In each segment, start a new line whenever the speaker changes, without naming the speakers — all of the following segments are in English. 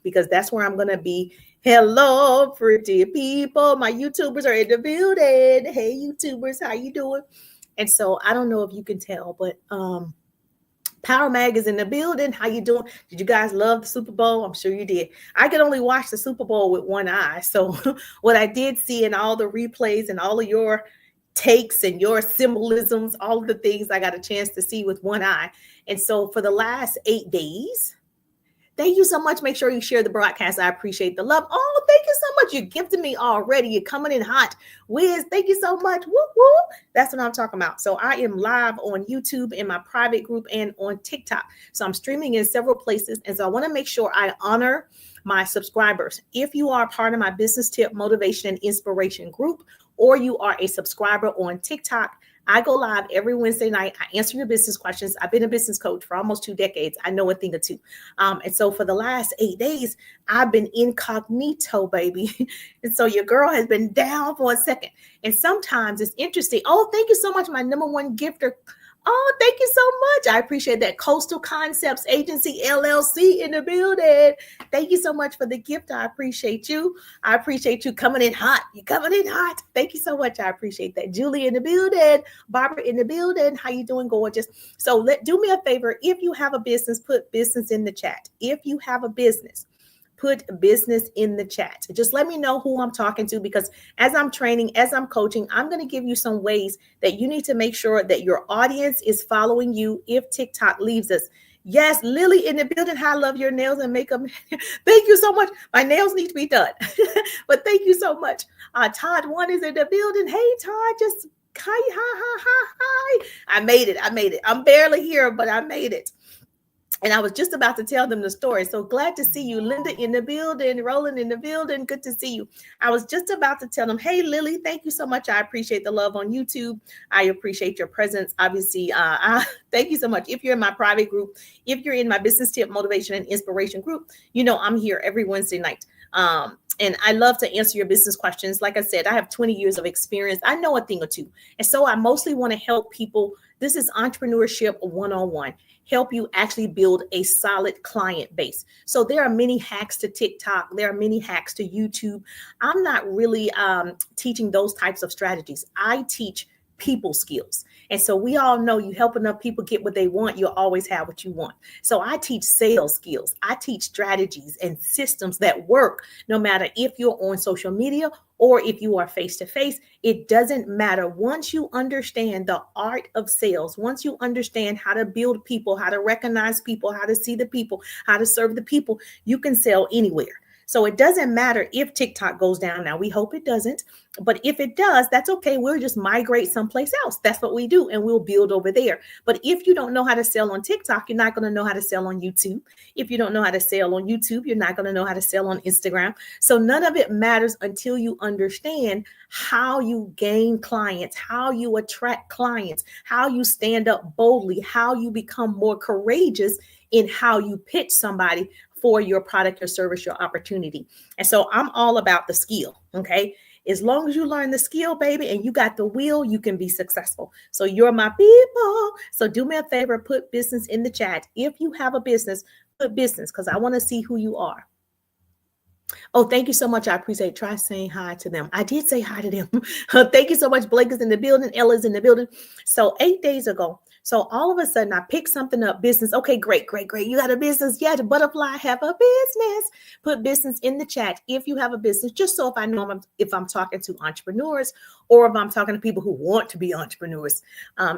because that's where I'm going to be. Hello, pretty people. My YouTubers are in the building. Hey, YouTubers, how you doing? And so I don't know if you can tell, but Power Mag is in the building. How you doing? Did you guys love the Super Bowl? I'm sure you did. I could only watch the Super Bowl with one eye. So what I did see in all the replays and all of your takes and your symbolisms, all of the things I got a chance to see with one eye. And so for the last 8 days, thank you so much. Make sure you share the broadcast. I appreciate the love. Oh, thank you so much. You're gifting me already. You're coming in hot. Wiz, thank you so much. Woo, woo. That's what I'm talking about. So I am live on YouTube in my private group and on TikTok. So I'm streaming in several places. And so I want to make sure I honor my subscribers. If you are part of my business tip, motivation, and inspiration group, or you are a subscriber on TikTok, I go live every Wednesday night. I answer your business questions. I've been a business coach for almost 2 decades. I know a thing or two. And so for the last 8 days, I've been incognito, baby. And so your girl has been down for a second. And sometimes it's interesting. Oh, thank you so much, my number one gifter. Oh, thank you so much. I appreciate that. Coastal Concepts Agency LLC in the building. Thank you so much for the gift. I appreciate you. I appreciate you coming in hot. You're coming in hot. Thank you so much. I appreciate that. Julie in the building. Barbara in the building. How you doing, gorgeous? So do me a favor. If you have a business, put business in the chat. If you have a business, put business in the chat. Just let me know who I'm talking to, because as I'm training, as I'm coaching, I'm going to give you some ways that you need to make sure that your audience is following you if TikTok leaves us. Yes, Lily in the building. I love your nails and makeup. Thank you so much. My nails need to be done. But thank you so much. Todd One is in the building. Hey, Todd, just hi. I made it. I'm barely here, but I made it. And I was just about to tell them the story. So glad to see you. Linda in the building, Roland in the building. Good to see you. I was just about to tell them, hey, Lily, thank you so much. I appreciate the love on YouTube. I appreciate your presence. Obviously, thank you so much. If you're in my private group, if you're in my business tip, motivation, and inspiration group, you know I'm here every Wednesday night. And I love to answer your business questions. Like I said, I have 20 years of experience. I know a thing or two. And so I mostly want to help people. This is entrepreneurship 101. Help you actually build a solid client base. So there are many hacks to TikTok. There are many hacks to YouTube. I'm not really teaching those types of strategies. I teach people skills. And so we all know you help enough people get what they want, you'll always have what you want. So I teach sales skills. I teach strategies and systems that work no matter if you're on social media or if you are face-to-face. It doesn't matter. Once you understand the art of sales, once you understand how to build people, how to recognize people, how to see the people, how to serve the people, you can sell anywhere. So it doesn't matter if TikTok goes down. Now, we hope it doesn't. But if it does, that's okay. We'll just migrate someplace else. That's what we do. And we'll build over there. But if you don't know how to sell on TikTok, you're not going to know how to sell on YouTube. If you don't know how to sell on YouTube, you're not going to know how to sell on Instagram. So none of it matters until you understand how you gain clients, how you attract clients, how you stand up boldly, how you become more courageous in how you pitch somebody for your product, your service, your opportunity. And so I'm all about the skill. Okay. As long as you learn the skill, baby, and you got the will, you can be successful. So you're my people. So do me a favor, put business in the chat. If you have a business, put business, because I want to see who you are. Oh, thank you so much. I appreciate it. Try saying hi to them. I did say hi to them. Thank you so much. Blake is in the building. Ella's in the building. So 8 days ago, so all of a sudden I picked something up, business. Okay, great. You got a business? Yeah, the butterfly have a business. Put business in the chat if you have a business, just so if I know if I'm talking to entrepreneurs or if I'm talking to people who want to be entrepreneurs.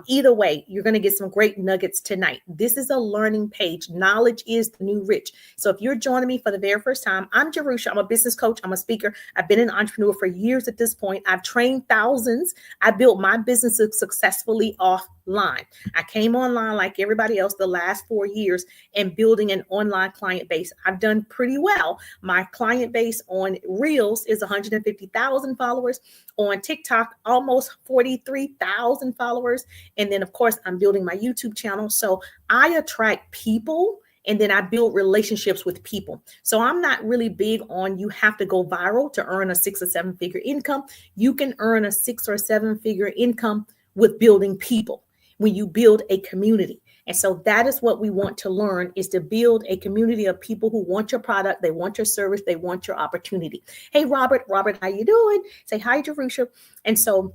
Either way, you're going to get some great nuggets tonight. This is a learning page. Knowledge is the new rich. So if you're joining me for the very first time, I'm Jerusha. I'm a business coach. I'm a speaker. I've been an entrepreneur for years at this point. I've trained thousands. I built my businesses successfully offline. I came online like everybody else the last 4 years and building an online client base. I've done pretty well. My client base on Reels is 150,000 followers. On TikTok, almost 43,000 followers. And then, of course, I'm building my YouTube channel. So I attract people. And then I build relationships with people. So I'm not really big on you have to go viral to earn a 6 or 7 figure income. You can earn a 6 or 7 figure income with building people when you build a community. And so that is what we want to learn, is to build a community of people who want your product, they want your service, they want your opportunity. Hey, Robert, how you doing? Say hi, Jerusha. And so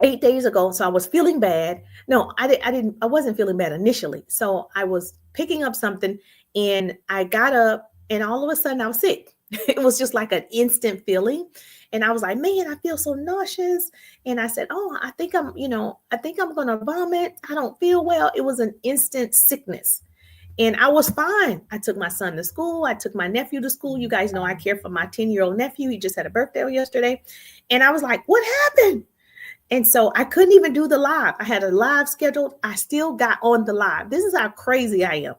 8 days ago, so I was feeling bad. No, I wasn't feeling bad initially. So I was picking up something and I got up and all of a sudden I was sick. It was just like an instant feeling. And I was like, man, I feel so nauseous. And I said, oh, I think I'm going to vomit. I don't feel well. It was an instant sickness. And I was fine. I took my son to school. I took my nephew to school. You guys know I care for my 10-year-old nephew. He just had a birthday yesterday. And I was like, what happened? And so I couldn't even do the live. I had a live scheduled. I still got on the live. This is how crazy I am.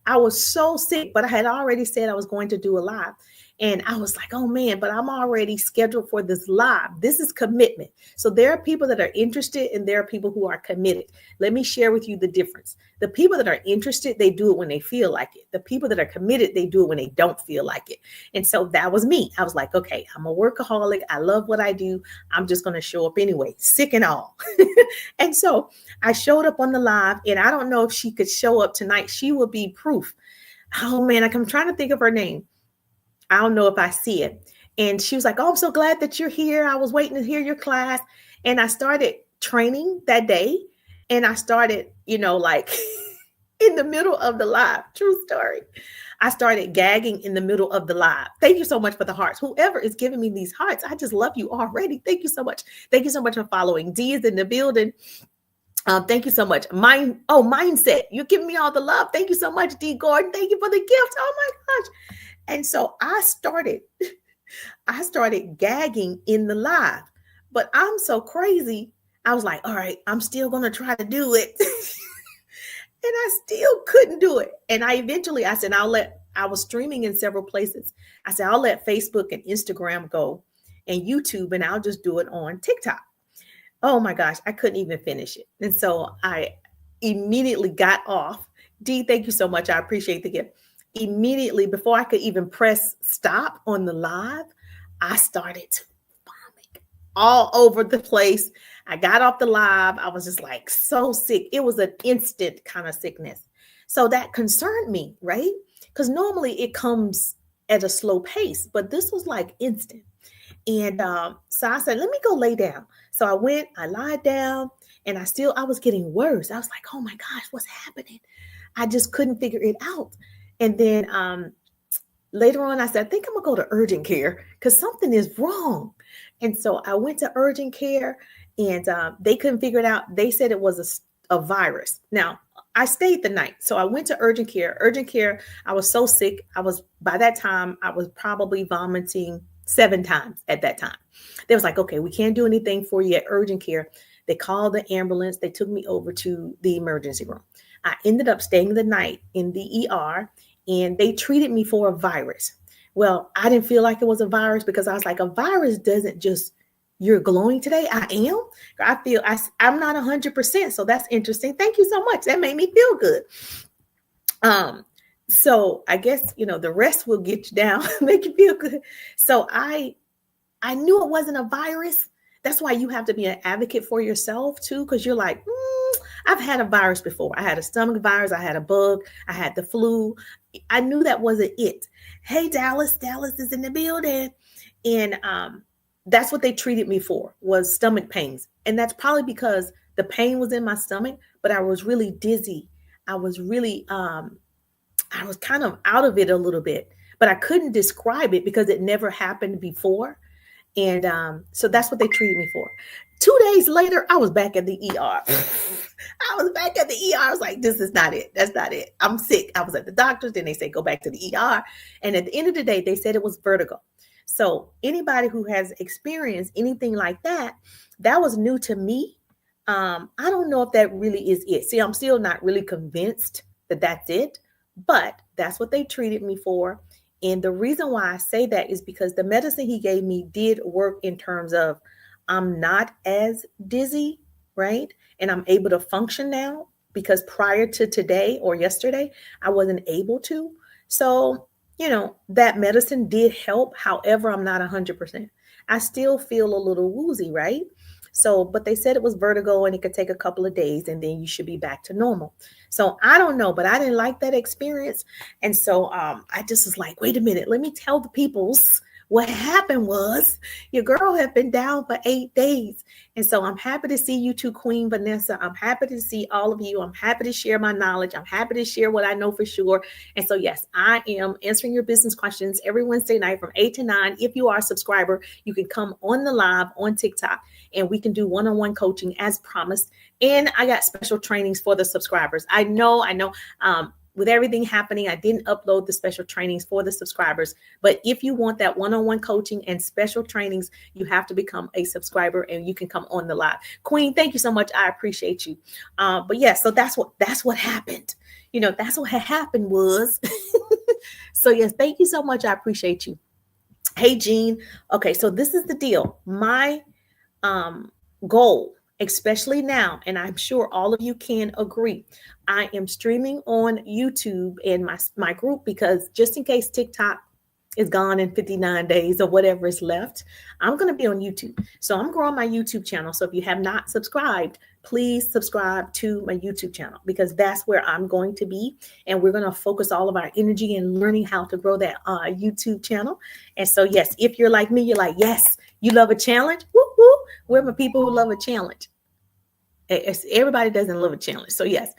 I was so sick, but I had already said I was going to do a live. And I was like, oh man, but I'm already scheduled for this live. This is commitment. So there are people that are interested and there are people who are committed. Let me share with you the difference. The people that are interested, they do it when they feel like it. The people that are committed, they do it when they don't feel like it. And so that was me. I was like, okay, I'm a workaholic. I love what I do. I'm just going to show up anyway, sick and all. And so I showed up on the live, and I don't know if she could show up tonight. She will be proof. Oh man, I'm trying to think of her name. I don't know if I see it. And she was like, oh, I'm so glad that you're here. I was waiting to hear your class. And I started training that day. And I started, like in the middle of the live. True story. I started gagging in the middle of the live. Thank you so much for the hearts. Whoever is giving me these hearts, I just love you already. Thank you so much. Thank you so much for following. D is in the building. Thank you so much. Mindset. You're giving me all the love. Thank you so much, D Gordon. Thank you for the gift. Oh my gosh. And so I started gagging in the live, but I'm so crazy. I was like, all right, I'm still going to try to do it. And I still couldn't do it. And I said, I was streaming in several places. I said, I'll let Facebook and Instagram go and YouTube, and I'll just do it on TikTok. Oh my gosh, I couldn't even finish it. And so I immediately got off. Dee, thank you so much. I appreciate the gift. Immediately, before I could even press stop on the live, I started to vomit all over the place. I got off the live. I was just like so sick. It was an instant kind of sickness. So that concerned me, right? Because normally it comes at a slow pace, but this was like instant. And so I said, let me go lay down. So I lied down, and I was getting worse. I was like, oh my gosh, what's happening? I just couldn't figure it out. And then later on, I said, I think I'm going to go to urgent care because something is wrong. And so I went to urgent care, and they couldn't figure it out. They said it was a virus. Now, I stayed the night. So I went to urgent care. Urgent care, I was so sick. By that time, I was probably vomiting 7 times at that time. They was like, okay, we can't do anything for you at urgent care. They called the ambulance. They took me over to the emergency room. I ended up staying the night in the ER, and they treated me for a virus. Well, I didn't feel like it was a virus because I was like, a virus doesn't just, you're glowing today. I am. I'm not 100%. So that's interesting. Thank you so much. That made me feel good. So I guess, the rest will get you down, make you feel good. So I knew it wasn't a virus. That's why you have to be an advocate for yourself too, because you're like, I've had a virus before. I had a stomach virus. I had a bug. I had the flu. I knew that wasn't it. Hey, Dallas. Dallas is in the building. And that's what they treated me for, was stomach pains. And that's probably because the pain was in my stomach, but I was really dizzy. I was really, I was kind of out of it a little bit, but I couldn't describe it because it never happened before. And so that's what they treated me for. 2 days later, I was back at the ER. I was back at the ER. I was like, this is not it. That's not it. I'm sick. I was at the doctor's. Then they said, go back to the ER. And at the end of the day, they said it was vertigo. So anybody who has experienced anything like that, that was new to me. I don't know if that really is it. See, I'm still not really convinced that that's it, but that's what they treated me for. And the reason why I say that is because the medicine he gave me did work in terms of I'm not as dizzy, right? And I'm able to function now, because prior to today or yesterday, I wasn't able to. So, that medicine did help. However, I'm not 100%. I still feel a little woozy, right? So, but they said it was vertigo and it could take a couple of days and then you should be back to normal. So I don't know, but I didn't like that experience. And so I just was like, wait a minute, let me tell the peoples what happened was your girl had been down for 8 days. And so I'm happy to see you too, Queen Vanessa. I'm happy to see all of you. I'm happy to share my knowledge. I'm happy to share what I know for sure. And so, yes, I am answering your business questions every Wednesday night from 8 to 9. If you are a subscriber, you can come on the live on TikTok and we can do one-on-one coaching as promised. And I got special trainings for the subscribers. I know. With everything happening, I didn't upload the special trainings for the subscribers. But if you want that one-on-one coaching and special trainings, you have to become a subscriber and you can come on the live. Queen, thank you so much. I appreciate you. But yeah, so that's what happened. That's what had happened was. So yes, thank you so much. I appreciate you. Hey, Jean. Okay, so this is the deal. My goal, especially now, and I'm sure all of you can agree, I am streaming on YouTube and my group, because just in case TikTok is gone in 59 days or whatever is left, I'm going to be on YouTube. So I'm growing my YouTube channel. So if you have not subscribed, please subscribe to my YouTube channel, because that's where I'm going to be. And we're going to focus all of our energy in learning how to grow that YouTube channel. And so, yes, if you're like me, you're like, yes, you love a challenge. Woo woo. We're the people who love a challenge. Everybody doesn't love a challenge. So yes.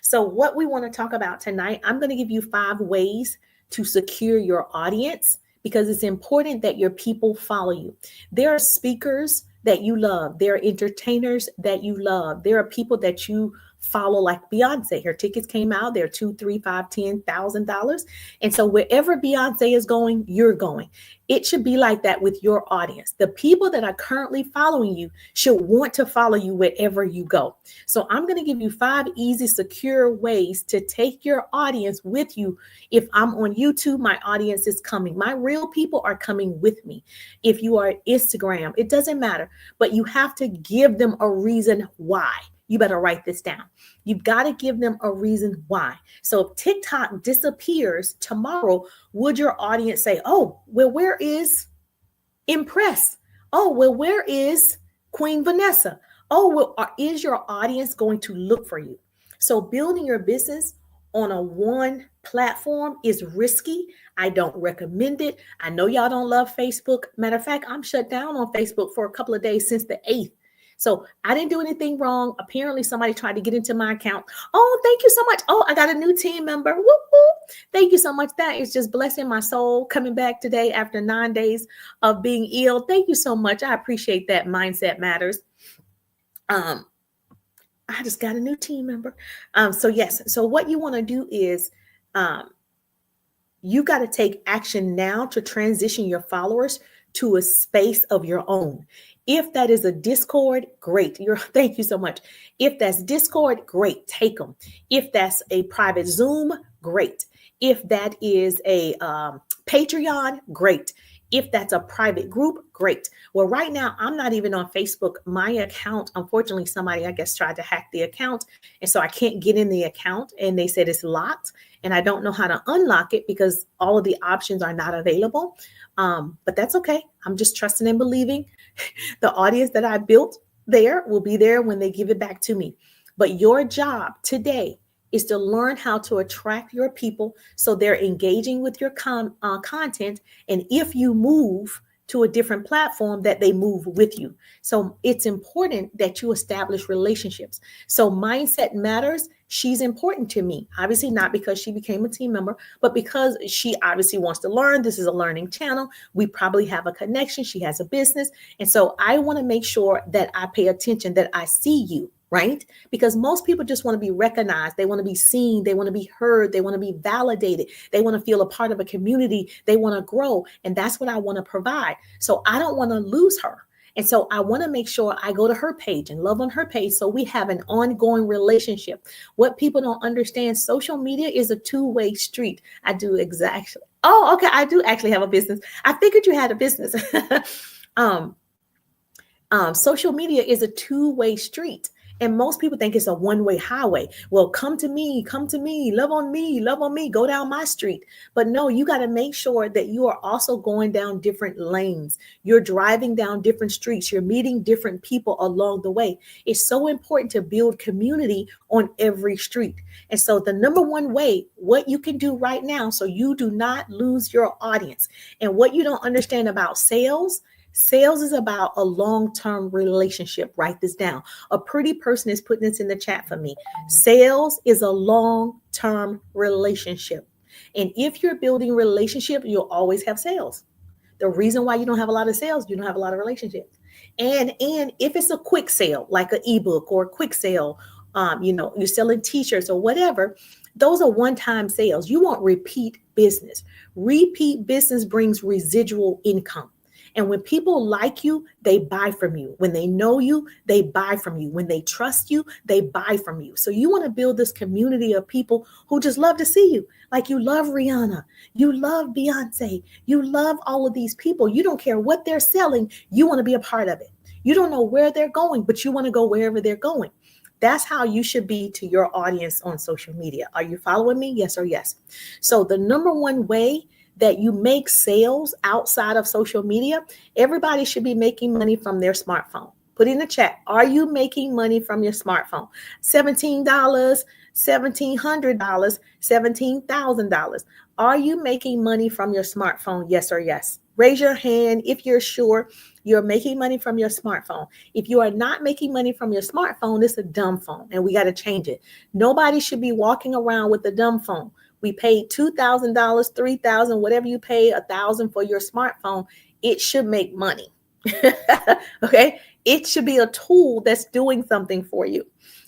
So what we want to talk about tonight, I'm going to give you 5 ways to secure your audience, because it's important that your people follow you. There are speakers that you love. There are entertainers that you love. There are people that you follow, like Beyonce. Her tickets came out. They're $2,000, $3,000, $5,000, $10,000. And so wherever Beyonce is going, you're going. It should be like that with your audience. The people that are currently following you should want to follow you wherever you go. So I'm going to give you 5 easy, secure ways to take your audience with you. If I'm on YouTube, my audience is coming. My real people are coming with me. If you are Instagram, it doesn't matter, but you have to give them a reason why. You better write this down. You've got to give them a reason why. So if TikTok disappears tomorrow, would your audience say, oh, well, where is Impress? Oh, well, where is Queen Vanessa? Oh, well, is your audience going to look for you? So building your business on a one platform is risky. I don't recommend it. I know y'all don't love Facebook. Matter of fact, I'm shut down on Facebook for a couple of days since the 8th. So I didn't do anything wrong. Apparently somebody tried to get into my account. Oh, thank you so much. Oh, I got a new team member. Whoop, whoop. Thank you so much. That is just blessing my soul, coming back today after 9 days of being ill. Thank you so much. I appreciate that. Mindset matters. I just got a new team member. So yes. So what you want to do is, you got to take action now to transition your followers to a space of your own. If that is a Discord, great. Thank you so much. If that's Discord, great. Take them. If that's a private Zoom, great. If that is a Patreon, great. If that's a private group, great. Well, right now, I'm not even on Facebook. My account, unfortunately, somebody, I guess, tried to hack the account. And so I can't get in the account. And they said it's locked. And I don't know how to unlock it because all of the options are not available. But that's okay. I'm just trusting and believing the audience that I built there will be there when they give it back to me. But your job today is to learn how to attract your people so they're engaging with your content. And if you move to a different platform, that they move with you. So it's important that you establish relationships. So mindset matters. She's important to me, obviously not because she became a team member, but because she obviously wants to learn. This is a learning channel. We probably have a connection. She has a business. And so I want to make sure that I pay attention, that I see you, right? Because most people just want to be recognized. They want to be seen. They want to be heard. They want to be validated. They want to feel a part of a community. They want to grow. And that's what I want to provide. So I don't want to lose her. And so I want to make sure I go to her page and love on her page so we have an ongoing relationship. What people don't understand, social media is a two-way street. I do exactly. Oh, okay. I do actually have a business. I figured you had a business. Social media is a two-way street. And most people think it's a one-way highway. Well, come to me, love on me, go down my street. But no, you got to make sure that you are also going down different lanes. You're driving down different streets. You're meeting different people along the way. It's so important to build community on every street. And so the number one way, what you can do right now so you do not lose your audience, and what you don't understand about sales, sales is about a long-term relationship. Write this down. A pretty person is putting this in the chat for me. Sales is a long-term relationship. And if you're building relationship, you'll always have sales. The reason why you don't have a lot of sales, you don't have a lot of relationships. And if it's a quick sale, like an ebook or a quick sale, you're selling t-shirts or whatever, those are one-time sales. You want repeat business. Repeat business brings residual income. And when people like you, they buy from you. When they know you, they buy from you. When they trust you, they buy from you. So you want to build this community of people who just love to see you. Like you love Rihanna, you love Beyonce, you love all of these people. You don't care what they're selling. You want to be a part of it. You don't know where they're going, but you want to go wherever they're going. That's how you should be to your audience on social media. Are you following me? Yes or yes? So the number one way that you make sales outside of social media, everybody should be making money from their smartphone. Put in the chat, are you making money from your smartphone? $17, $1,700, $17,000. Are you making money from your smartphone? Yes or yes? Raise your hand if you're sure you're making money from your smartphone. If you are not making money from your smartphone, it's a dumb phone and we got to change it. Nobody should be walking around with a dumb phone. We paid $2,000, $3,000, whatever you pay, $1,000 for your smartphone. It should make money. Okay. It should be a tool that's doing something for you.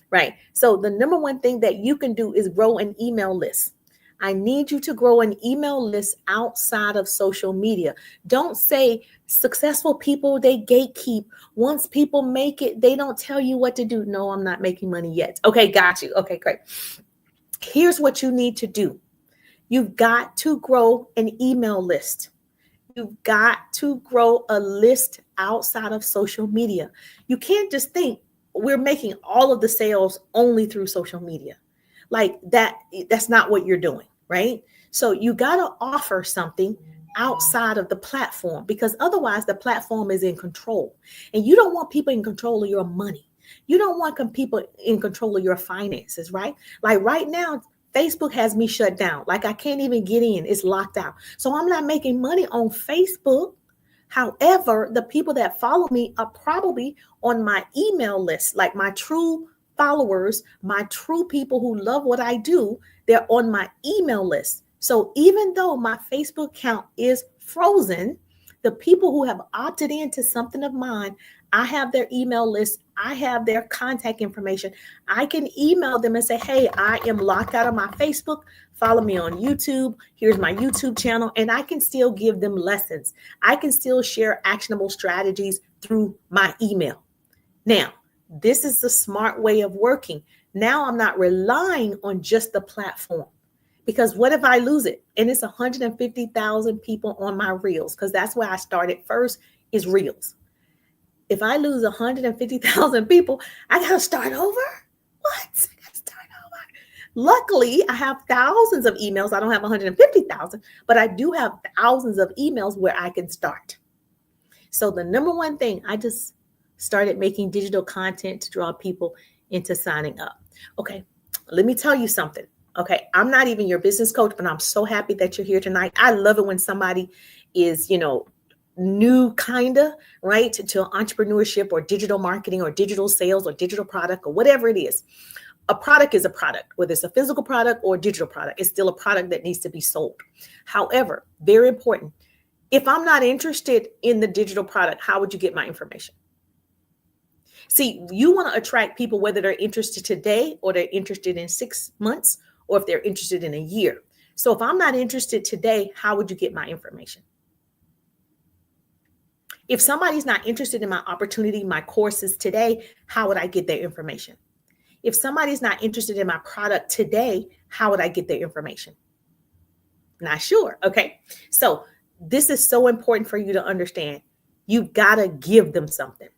Right. So the number one thing that you can do is grow an email list. I need you to grow an email list outside of social media. Don't say successful people, they gatekeep. Once people make it, they don't tell you what to do. No, I'm not making money yet. Okay. Got you. Okay, great. Here's what you need to do. You've got to grow an email list. You've got to grow a list outside of social media. You can't just think we're making all of the sales only through social media. Like that's not what you're doing, right? So you got to offer something outside of the platform, because otherwise the platform is in control. And you don't want people in control of your money. You don't want people in control of your finances, right? Like right now, Facebook has me shut down. Like I can't even get in. It's locked out. So I'm not making money on Facebook. However, the people that follow me are probably on my email list, like my true followers, my true people who love what I do. They're on my email list. So even though my Facebook account is frozen, the people who have opted into something of mine, I have their email list. I have their contact information. I can email them and say, hey, I am locked out of my Facebook. Follow me on YouTube. Here's my YouTube channel. And I can still give them lessons. I can still share actionable strategies through my email. Now, this is the smart way of working. Now I'm not relying on just the platform. Because what if I lose it? And it's 150,000 people on my Reels, because that's where I started first, is Reels. If I lose 150,000 people, I got to start over? What? I got to start over. Luckily, I have thousands of emails. I don't have 150,000, but I do have thousands of emails where I can start. So the number one thing, I just started making digital content to draw people into signing up. Okay, let me tell you something. Okay, I'm not even your business coach, but I'm so happy that you're here tonight. I love it when somebody is, new right, to entrepreneurship or digital marketing or digital sales or digital product or whatever it is. A product is a product, whether it's a physical product or a digital product. It's still a product that needs to be sold. However, very important. If I'm not interested in the digital product, how would you get my information? See, you want to attract people whether they're interested today or they're interested in 6 months or if they're interested in a year. So if I'm not interested today, how would you get my information? If somebody's not interested in my opportunity, my courses today, how would I get their information? If somebody's not interested in my product today, how would I get their information? Not sure. Okay. So this is so important for you to understand. You've got to give them something.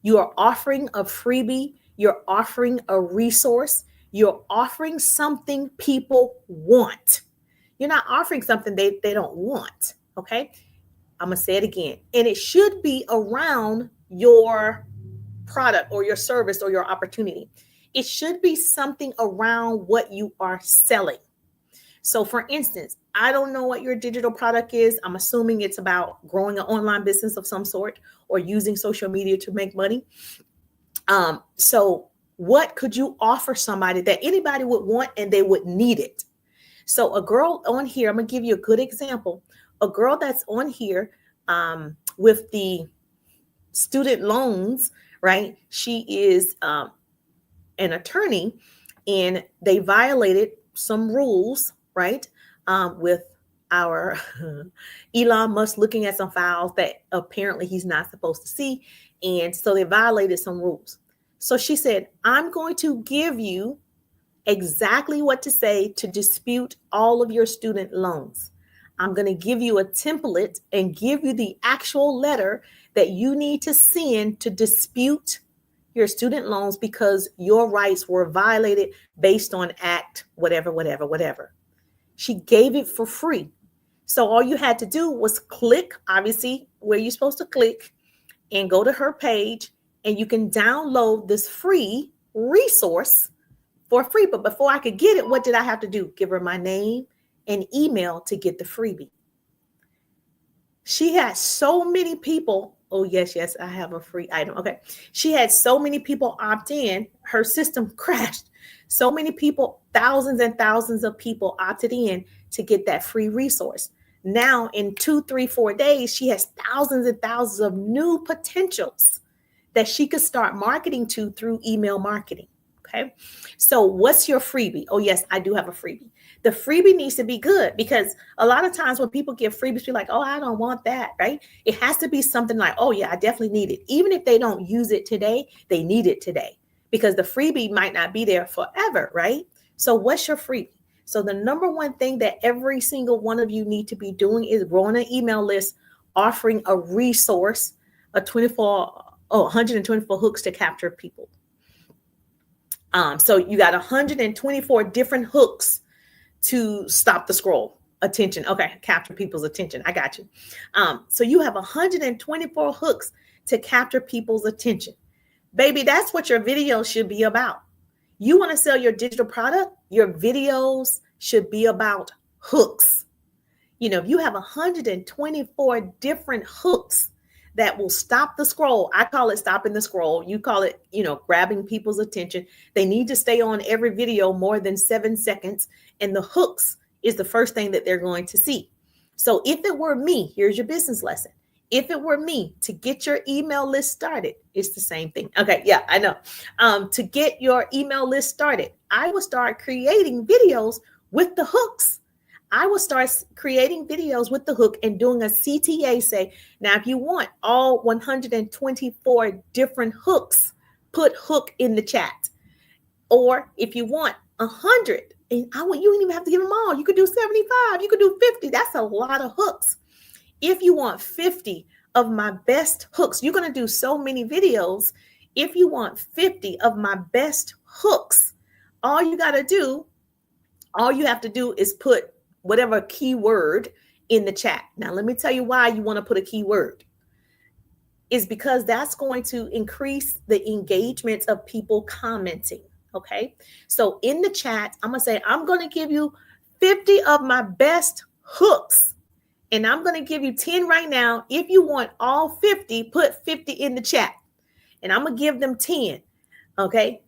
You are offering a freebie. You're offering a resource. You're offering something people want. You're not offering something they don't want. Okay. I'm going to say it again. And it should be around your product or your service or your opportunity. It should be something around what you are selling. So for instance, I don't know what your digital product is. I'm assuming it's about growing an online business of some sort or using social media to make money. So what could you offer somebody that anybody would want and they would need it? So a girl on here, I'm going to give you a good example. A girl that's on here with the student loans, right? She is an attorney and they violated some rules, right? With our Elon Musk looking at some files that apparently he's not supposed to see. And so they violated some rules. So she said, I'm going to give you exactly what to say to dispute all of your student loans. I'm going to give you a template and give you the actual letter that you need to send to dispute your student loans because your rights were violated based on act, whatever. She gave it for free. So all you had to do was click, obviously, where you're supposed to click and go to her page and you can download this free resource for free. But before I could get it, what did I have to do? Give her my name and email to get the freebie. She had so many people. Oh, yes, I have a free item. Okay. She had so many people opt in. Her system crashed. So many people, thousands and thousands of people opted in to get that free resource. Now in 2, 3, 4 days, she has thousands and thousands of new potentials that she could start marketing to through email marketing. Okay. So what's your freebie? Oh, yes, I do have a freebie. The freebie needs to be good because a lot of times when people give freebies, you're like, oh, I don't want that, right? It has to be something like, oh, yeah, I definitely need it. Even if they don't use it today, they need it today because the freebie might not be there forever, right? So what's your freebie? So the number one thing that every single one of you need to be doing is growing an email list, offering a resource, 124 hooks to capture people. So you got 124 different hooks to stop the scroll. Attention. Okay. Capture people's attention. I got you. So you have 124 hooks to capture people's attention. Baby, that's what your video should be about. You want to sell your digital product? Your videos should be about hooks. You know, if you have 124 different hooks that will stop the scroll. I call it stopping the scroll. You call it, grabbing people's attention. They need to stay on every video more than 7 seconds. And the hooks is the first thing that they're going to see. So if it were me, here's your business lesson. If it were me to get your email list started, it's the same thing. Okay. Yeah, I know. To get your email list started, I will start creating videos with the hooks. I will start creating videos with the hook and doing a CTA say, now, if you want all 124 different hooks, put hook in the chat. Or if you want 100, and you don't even have to give them all. You could do 75. You could do 50. That's a lot of hooks. If you want 50 of my best hooks, you're going to do so many videos. If you want 50 of my best hooks, all you have to do is put whatever keyword in the chat. Now, let me tell you why you want to put a keyword. Is because that's going to increase the engagement of people commenting. Okay. So in the chat, I'm going to say, I'm going to give you 50 of my best hooks. And I'm going to give you 10 right now. If you want all 50, put 50 in the chat. And I'm going to give them 10. Okay.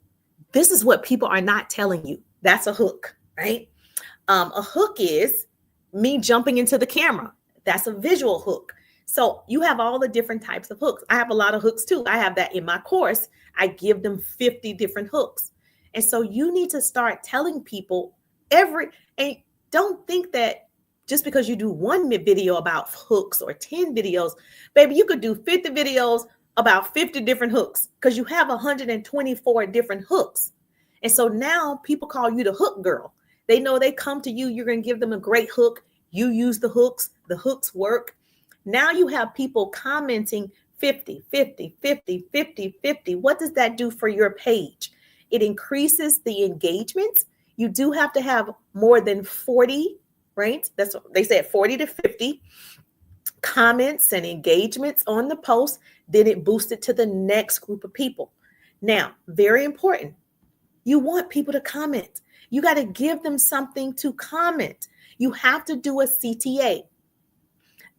This is what people are not telling you. That's a hook, right? A hook is me jumping into the camera. That's a visual hook. So you have all the different types of hooks. I have a lot of hooks too. I have that in my course. I give them 50 different hooks. And so you need to start telling people and don't think that just because you do one video about hooks or 10 videos, baby, you could do 50 videos about 50 different hooks because you have 124 different hooks. And so now people call you the hook girl. They know they come to you. You're going to give them a great hook. You use the hooks. The hooks work. Now you have people commenting 50, 50, 50, 50, 50. What does that do for your page? It increases the engagement. You do have to have more than 40, right? That's what they said, 40 to 50 comments and engagements on the post. Then it boosts it to the next group of people. Now, very important. You want people to comment. You got to give them something to comment. You have to do a CTA.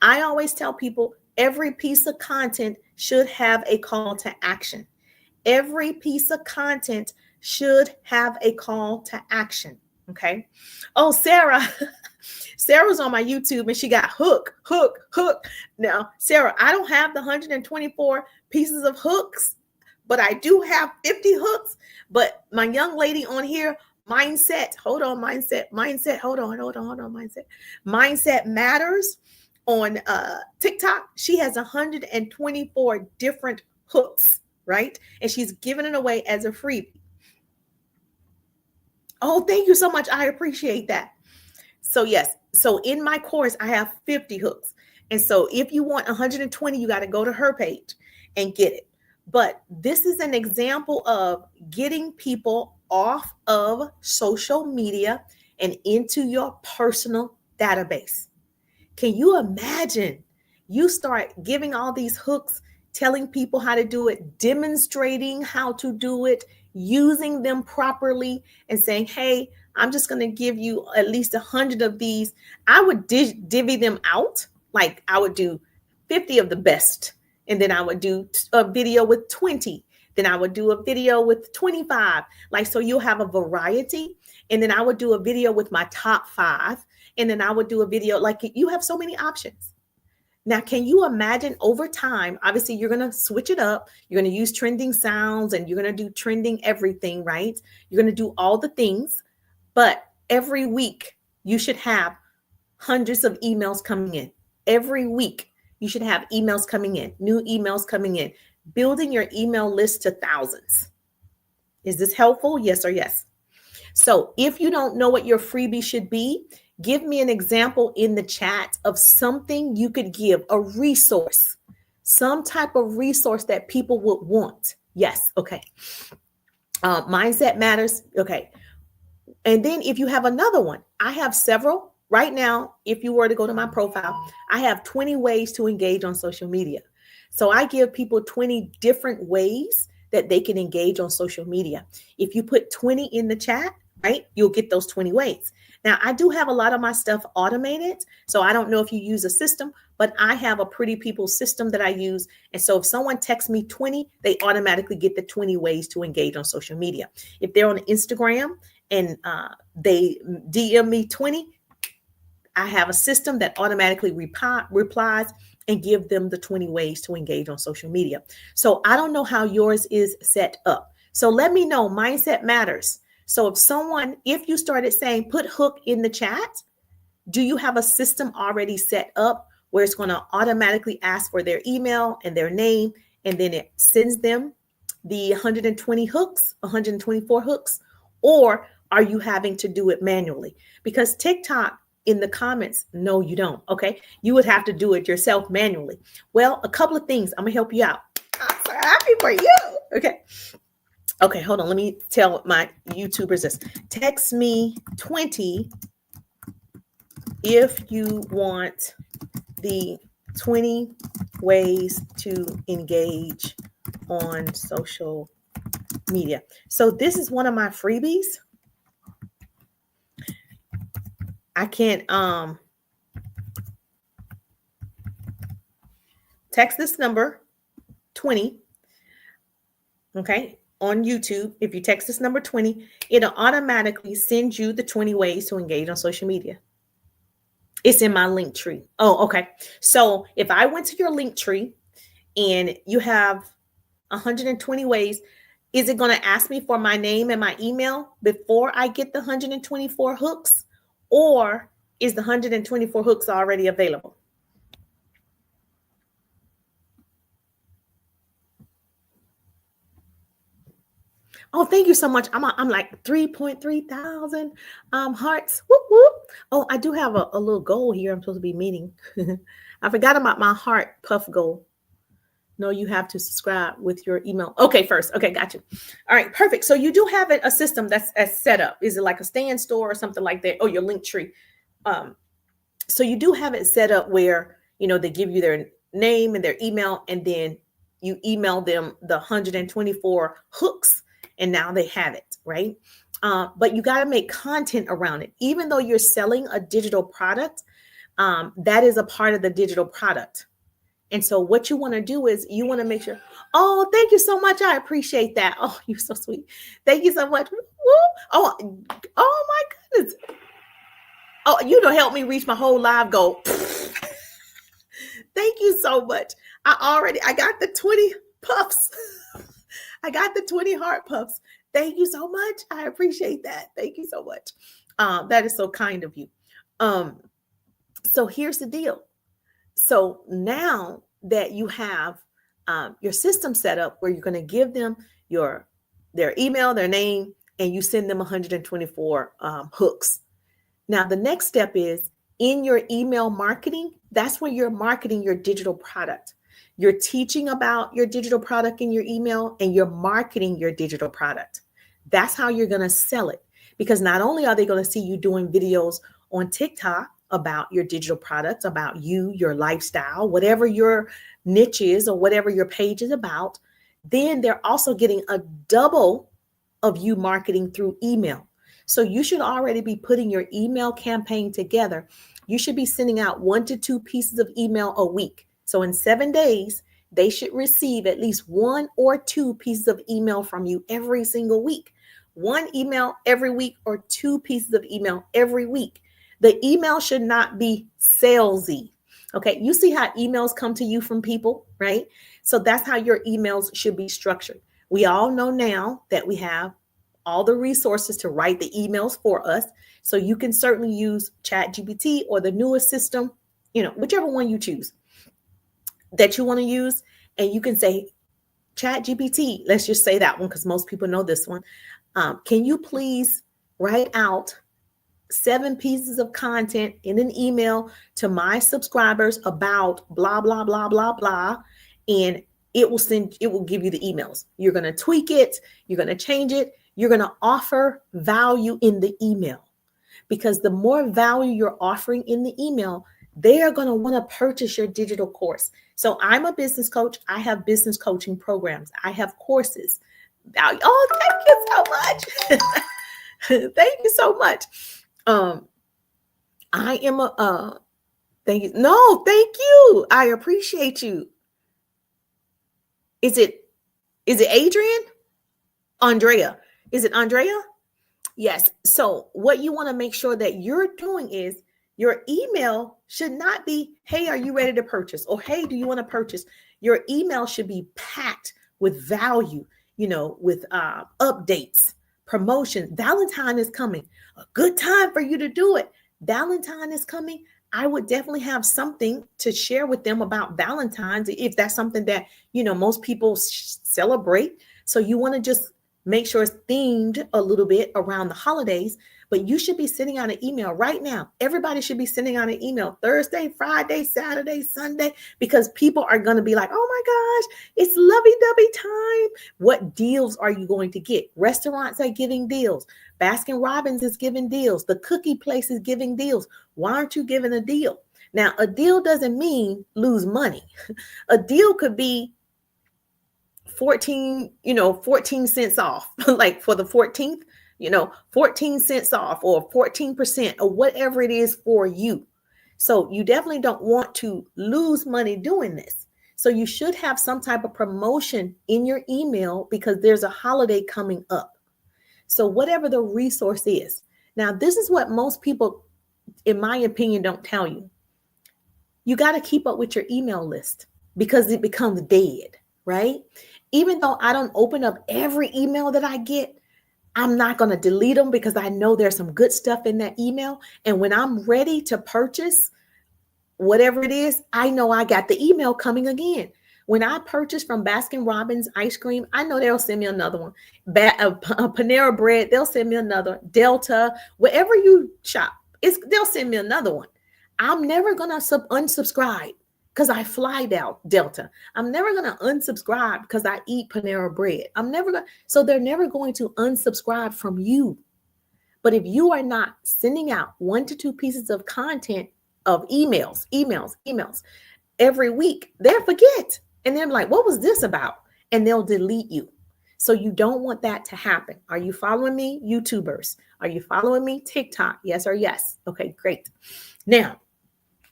I always tell people every piece of content should have a call to action. Every piece of content should have a call to action. Okay. Oh, Sarah. Sarah's on my YouTube and she got hook. Now, Sarah, I don't have the 124 pieces of hooks, but I do have 50 hooks. But my young lady on here, mindset, hold on, mindset matters on TikTok. She has 124 different hooks, right? And she's giving it away as a freebie. Oh, thank you so much. I appreciate that. So yes, so in my course, I have 50 hooks. And so if you want 120, you got to go to her page and get it. But this is an example of getting people off of social media and into your personal database. Can you imagine you start giving all these hooks, telling people how to do it, demonstrating how to do it, using them properly, and saying, hey, I'm just going to give you at least 100 of these. I would divvy them out. Like I would do 50 of the best. And then I would do a video with 20. Then I would do a video with 25. Like, so you'll have a variety. And then I would do a video with my top 5. And then I would do a video, like you have so many options. Now, can you imagine over time, obviously you're going to switch it up. You're going to use trending sounds and you're going to do trending everything, right? You're going to do all the things, but every week you should have hundreds of emails coming in. Every week you should have emails coming in, new emails coming in, building your email list to thousands. Is this helpful? Yes or yes? So if you don't know what your freebie should be, give me an example in the chat of something you could give, a resource, some type of resource that people would want. Yes. Okay. Mindset matters. Okay. And then if you have another one, I have several right now. If you were to go to my profile, I have 20 ways to engage on social media. So I give people 20 different ways that they can engage on social media. If you put 20 in the chat, right, you'll get those 20 ways. Now, I do have a lot of my stuff automated, so I don't know if you use a system, but I have a Pretty People system that I use. And so if someone texts me 20, they automatically get the 20 ways to engage on social media. If they're on Instagram and they DM me 20, I have a system that automatically replies and give them the 20 ways to engage on social media. So I don't know how yours is set up. So let me know. Mindset matters. So if you started saying, put hook in the chat, do you have a system already set up where it's going to automatically ask for their email and their name, and then it sends them the 120 hooks, 124 hooks? Or are you having to do it manually? Because TikTok in the comments, no, you don't. Okay. You would have to do it yourself manually. Well, a couple of things. I'm going to help you out. I'm so happy for you. Okay. Okay, hold on. Let me tell my YouTubers this. Text me 20 if you want the 20 ways to engage on social media. So this is one of my freebies. I can't text this number 20. Okay. On YouTube, if you text this number 20, it'll automatically send you the 20 ways to engage on social media. It's in my link tree. Oh, okay. So if I went to your link tree and you have 120 ways, is it going to ask me for my name and my email before I get the 124 hooks? Or is the 124 hooks already available? Oh, thank you so much. I'm like 3.3 thousand hearts. Whoop, whoop. Oh, I do have a little goal here I'm supposed to be meeting. I forgot about my heart puff goal. No, you have to subscribe with your email. Okay, first. Okay, got you. All right, perfect. So you do have a system that's set up. Is it like a stand store or something like that? Oh, your link tree. So you do have it set up where, they give you their name and their email, and then you email them the 124 hooks, and now they have it, right? But you got to make content around it. Even though you're selling a digital product, that is a part of the digital product. And so what you want to do is you want to make sure, oh, thank you so much. I appreciate that. Oh, you're so sweet. Thank you so much. Oh my goodness. Oh, help me reach my whole live goal. Thank you so much. I got the 20 puffs. I got the 20 heart puffs. Thank you so much. I appreciate that. Thank you so much. That is so kind of you. So here's the deal. So now that you have your system set up where you're going to give them their email, their name, and you send them 124 hooks. Now, the next step is in your email marketing. That's when you're marketing your digital product. You're teaching about your digital product in your email, and you're marketing your digital product. That's how you're going to sell it, because not only are they going to see you doing videos on TikTok about your digital products, about you, your lifestyle, whatever your niche is or whatever your page is about, then they're also getting a double of you marketing through email. So you should already be putting your email campaign together. You should be sending out 1 to 2 pieces of email a week. So in 7 days, they should receive at least 1 or 2 pieces of email from you every single week. 1 email every week or 2 pieces of email every week. The email should not be salesy. Okay. You see how emails come to you from people, right? So that's how your emails should be structured. We all know now that we have all the resources to write the emails for us. So you can certainly use ChatGPT or the newest system, whichever one you choose that you want to use. And you can say, ChatGPT, let's just say that one because most people know this one. Can you please write out 7 pieces of content in an email to my subscribers about blah, blah, blah, blah, blah. And it will give you the emails. You're going to tweak it. You're going to change it. You're going to offer value in the email, because the more value you're offering in the email, they are going to want to purchase your digital course. So I'm a business coach. I have business coaching programs. I have courses. Oh, thank you so much. Thank you so much. I am thank you. No, thank you. I appreciate you. Is it Adrian? Andrea. Is it Andrea? Yes. So what you want to make sure that you're doing is your email should not be, hey, are you ready to purchase? Or, hey, do you want to purchase? Your email should be packed with value, with updates, promotion. Valentine is coming. A good time for you to do it. Valentine is coming. I would definitely have something to share with them about Valentine's if that's something that, most people celebrate. So you want to just make sure it's themed a little bit around the holidays, but you should be sending out an email right now. Everybody should be sending out an email Thursday, Friday, Saturday, Sunday, because people are going to be like, oh my gosh, it's lovey-dovey time. What deals are you going to get? Restaurants are giving deals. Baskin Robbins is giving deals. The cookie place is giving deals. Why aren't you giving a deal? Now, a deal doesn't mean lose money. A deal could be 14 cents off, like for the 14th, 14 cents off or 14% or whatever it is for you. So you definitely don't want to lose money doing this. So you should have some type of promotion in your email because there's a holiday coming up. So whatever the resource is. Now, this is what most people, in my opinion, don't tell you. You got to keep up with your email list because it becomes dead, right? Even though I don't open up every email that I get, I'm not going to delete them because I know there's some good stuff in that email. And when I'm ready to purchase whatever it is, I know I got the email coming again. When I purchase from Baskin Robbins ice cream, I know they'll send me another one. Panera Bread, they'll send me another. Delta, wherever you shop, they'll send me another one. I'm never going to unsubscribe because I fly Delta. I'm never going to unsubscribe because I eat Panera bread. So they're never going to unsubscribe from you. But if you are not sending out 1 to 2 pieces of content of emails every week, they'll forget. And they're like, what was this about? And they'll delete you. So you don't want that to happen. Are you following me, YouTubers? Are you following me, TikTok? Yes or yes? Okay, great. Now,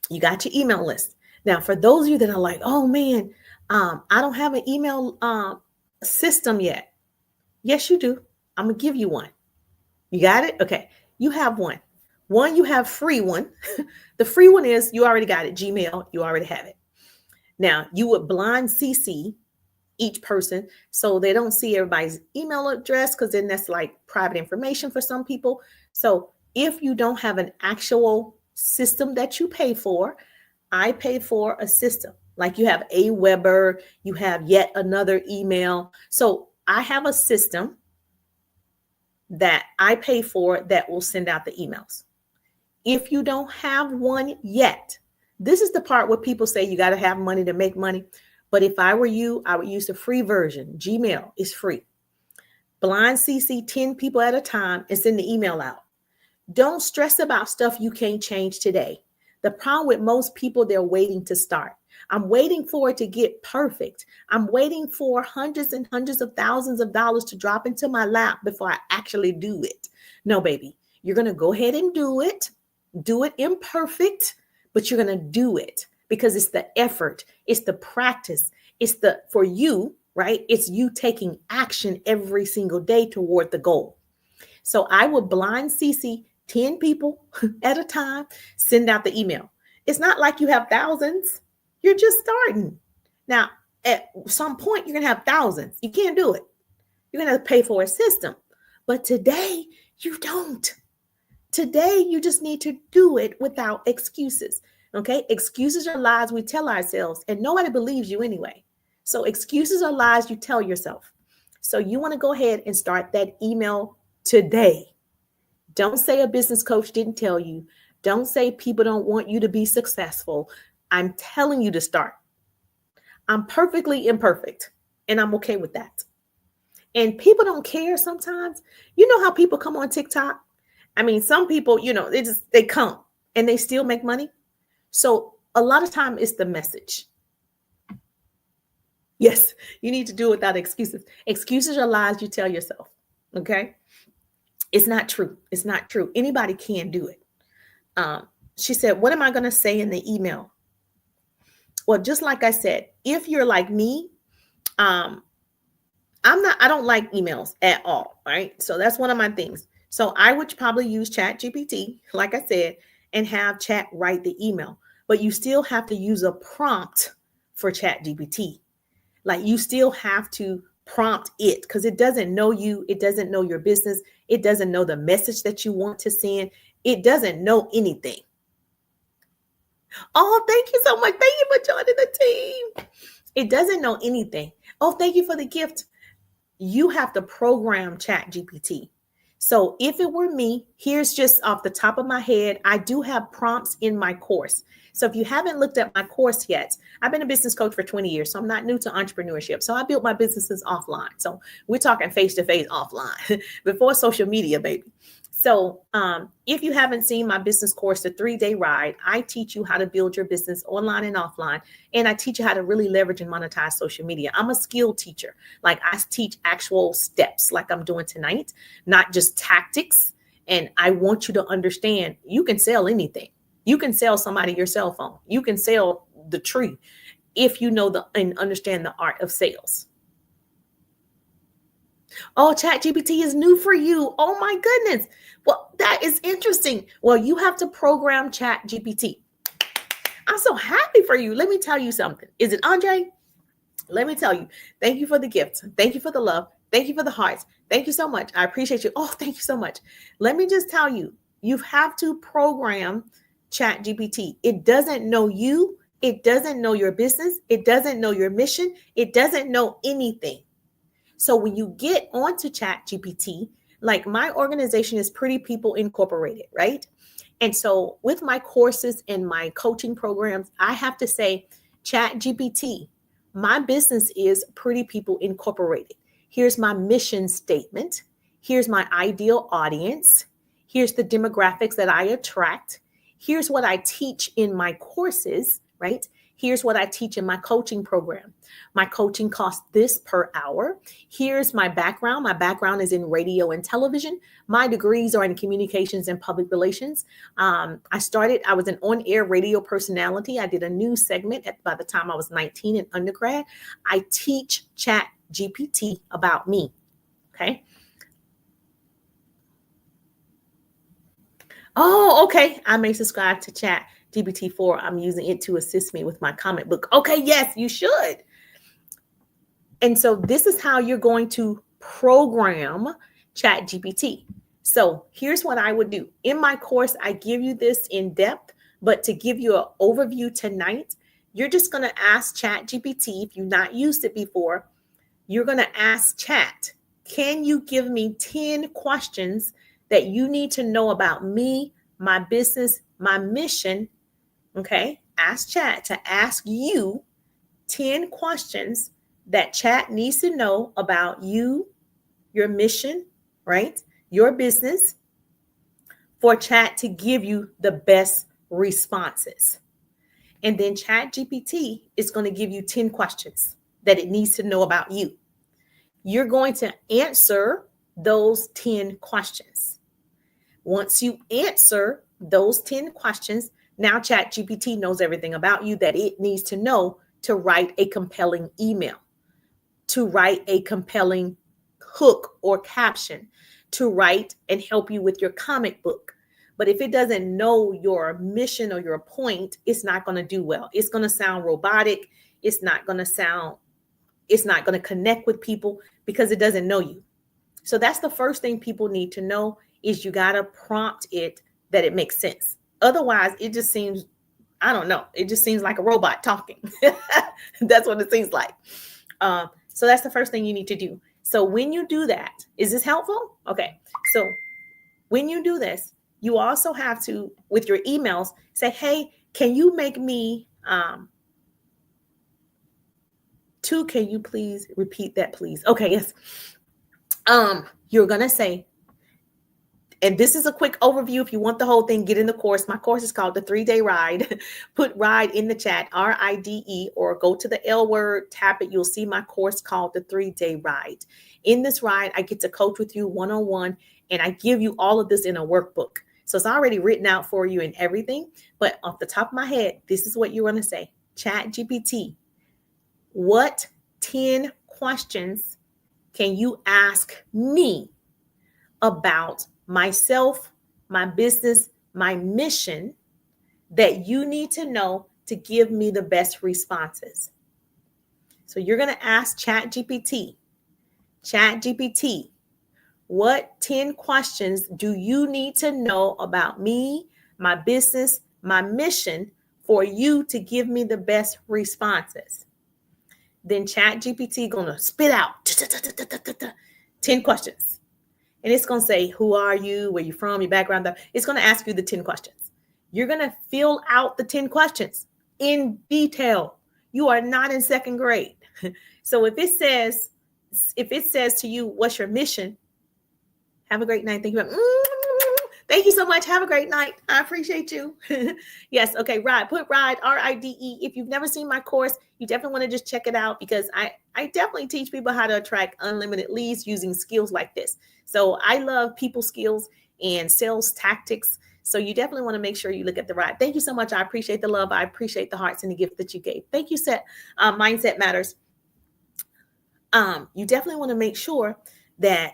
you got your email list. Now, for those of you that are like, oh man, I don't have an email system yet. Yes, you do. I'm going to give you one. You got it? Okay. You have one. You have free one. The free one is you already got it. Gmail, you already have it. Now, you would blind CC each person so they don't see everybody's email address, because then that's like private information for some people. So if you don't have an actual system that you pay for, I pay for a system. Like you have Aweber, you have yet another email. So I have a system that I pay for that will send out the emails. If you don't have one yet, this is the part where people say you got to have money to make money. But if I were you, I would use the free version. Gmail is free. Blind CC 10 people at a time and send the email out. Don't stress about stuff you can't change today. The problem with most people, they're waiting to start. I'm waiting for it to get perfect. I'm waiting for hundreds and hundreds of thousands of dollars to drop into my lap before I actually do it. No, baby, you're going to go ahead and do it. Do it imperfect, but you're going to do it because it's the effort. It's the practice. It's for you, right? It's you taking action every single day toward the goal. So I would blind CC 10 people at a time, send out the email. It's not like you have thousands. You're just starting. Now, at some point, you're going to have thousands. You can't do it. You're going to pay for a system. But today, you don't. Today, you just need to do it without excuses. Okay? Excuses are lies we tell ourselves, and nobody believes you anyway. So excuses are lies you tell yourself. So you want to go ahead and start that email today. Don't say a business coach didn't tell you. Don't say people don't want you to be successful. I'm telling you to start. I'm perfectly imperfect, and I'm okay with that. And people don't care sometimes. You know how people come on TikTok? I mean, some people, they come and they still make money. So a lot of time it's the message. Yes, you need to do it without excuses. Excuses are lies you tell yourself. Okay? It's not true. It's not true. Anybody can do it. She said, what am I going to say in the email? Well, just like I said, if you're like me, I don't like emails at all, right? So that's one of my things. So I would probably use ChatGPT, like I said, and have Chat write the email. But you still have to use a prompt for ChatGPT. Like you still have to prompt it because it doesn't know you. It doesn't know your business. It doesn't know the message that you want to send. It doesn't know anything. Oh, thank you so much. Thank you for joining the team. It doesn't know anything. Oh, thank you for the gift. You have to program ChatGPT. So if it were me, here's just off the top of my head, I do have prompts in my course. So if you haven't looked at my course yet, I've been a business coach for 20 years, so I'm not new to entrepreneurship. So I built my businesses offline. So we're talking face-to-face offline before social media, baby. So if you haven't seen my business course, The 3-Day Ride, I teach you how to build your business online and offline. And I teach you how to really leverage and monetize social media. I'm a skill teacher. Like I teach actual steps like I'm doing tonight, not just tactics. And I want you to understand you can sell anything. You can sell somebody your cell phone. You can sell the tree if you know and understand the art of sales. Oh, ChatGPT is new for you. Oh my goodness. Well, that is interesting. Well, you have to program ChatGPT. I'm so happy for you. Let me tell you something. Is it Andre? Let me tell you. Thank you for the gift. Thank you for the love. Thank you for the hearts. Thank you so much. I appreciate you. Oh, thank you so much. Let me just tell you, you have to program ChatGPT. It doesn't know you. It doesn't know your business. It doesn't know your mission. It doesn't know anything. So when you get onto ChatGPT, like my organization is Pretty People Incorporated, right? And so with my courses and my coaching programs, I have to say, ChatGPT. My business is Pretty People Incorporated. Here's my mission statement. Here's my ideal audience. Here's the demographics that I attract. Here's what I teach in my courses, right? Here's what I teach in my coaching program. My coaching costs this per hour. Here's my background. My background is in radio and television. My degrees are in communications and public relations. I was an on-air radio personality. I did a news segment by the time I was 19 in undergrad. I teach ChatGPT about me, okay? Oh, okay. I may subscribe to ChatGPT-4. I'm using it to assist me with my comic book. Okay, yes, you should. And so this is how you're going to program ChatGPT. So here's what I would do. In my course, I give you this in depth, but to give you an overview tonight, you're just going to ask ChatGPT, if you've not used it before, you're going to ask Chat, can you give me 10 questions that you need to know about me, my business, my mission? Okay, ask Chat to ask you 10 questions that Chat needs to know about you, your mission, right? Your business, for Chat to give you the best responses. And then ChatGPT is going to give you 10 questions that it needs to know about you. You're going to answer those 10 questions. Once you answer those 10 questions, now ChatGPT knows everything about you that it needs to know to write a compelling email, to write a compelling hook or caption, to write and help you with your comic book. But if it doesn't know your mission or your point, it's not going to do well. It's going to sound robotic. It's not going to connect with people because it doesn't know you. So that's the first thing people need to know, is you got to prompt it that it makes sense. Otherwise, it just seems, I don't know, it just seems like a robot talking. That's what it seems like. So that's the first thing you need to do. So when you do that, is this helpful? Okay. So when you do this, you also have to, with your emails, say, hey, can you make me, can you please repeat that, please? Okay, yes. You're going to say, and this is a quick overview. If you want the whole thing, get in the course. My course is called The 3-Day Ride. Put ride in the chat, RIDE, or go to the L word, tap it. You'll see my course called The 3-Day Ride. In this ride, I get to coach with you one-on-one, and I give you all of this in a workbook. So it's already written out for you and everything. But off the top of my head, this is what you're going to say. ChatGPT, what 10 questions can you ask me about myself, my business, my mission that you need to know to give me the best responses? So you're going to ask ChatGPT, what 10 questions do you need to know about me, my business, my mission for you to give me the best responses? Then ChatGPT going to spit out 10 questions. And it's going to say, who are you? Where you from? Your background? It's going to ask you the 10 questions. You're going to fill out the 10 questions in detail. You are not in second grade. So if it says to you, what's your mission? Have a great night. Thank you. Thank you so much. Have a great night. I appreciate you. Yes. Okay. Ride. Put ride, RIDE. If you've never seen my course, you definitely want to just check it out, because I definitely teach people how to attract unlimited leads using skills like this. So I love people skills and sales tactics. So you definitely want to make sure you look at the ride. Thank you so much. I appreciate the love. I appreciate the hearts and the gift that you gave. Thank you, Mindset Matters. You definitely want to make sure that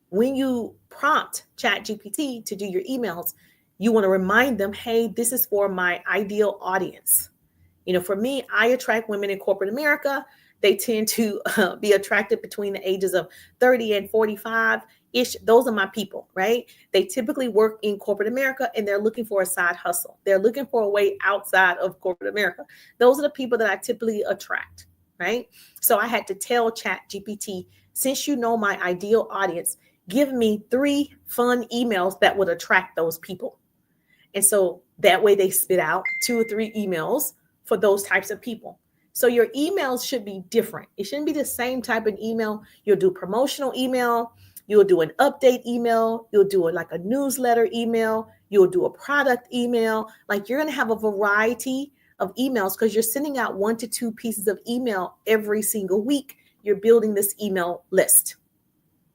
when you prompt ChatGPT to do your emails, you want to remind them, hey, this is for my ideal audience. You know, for me, I attract women in corporate America. They tend to be attracted between the ages of 30 and 45-ish. Those are my people, right? They typically work in corporate America, and they're looking for a side hustle. They're looking for a way outside of corporate America. Those are the people that I typically attract, right? So I had to tell ChatGPT, since you know my ideal audience, give me 3 fun emails that would attract those people. And so that way they spit out 2 or 3 emails for those types of people. So your emails should be different. It shouldn't be the same type of email. You'll do promotional email. You'll do an update email. You'll do it like a newsletter email. You'll do a product email. Like you're going to have a variety of emails because you're sending out 1 to 2 pieces of email every single week. You're building this email list.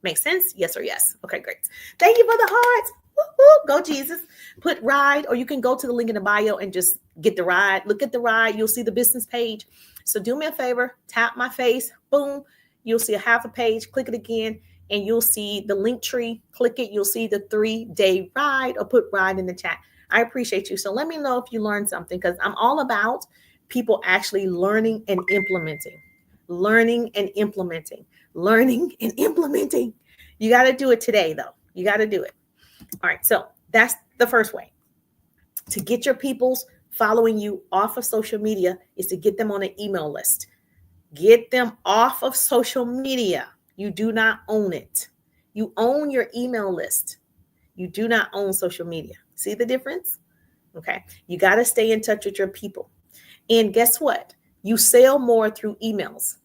Make sense? Yes or yes? Okay, great. Thank you for the hearts. Woo-hoo. Go Jesus. Put ride, or you can go to the link in the bio and just get the ride. Look at the ride. You'll see the business page. So do me a favor, tap my face, boom. You'll see a half a page, click it again, and you'll see the link tree. Click it. You'll see the 3-day ride, or put ride in the chat. I appreciate you. So let me know if you learned something, because I'm all about people actually learning and implementing. Learning and implementing. Learning and implementing. You got to do it today, though. You got to do it. All right. So that's the first way to get your peoples following you off of social media, is to get them on an email list. Get them off of social media. You do not own it. You own your email list. You do not own social media. See the difference? Okay. You got to stay in touch with your people. And guess what? You sell more through emails.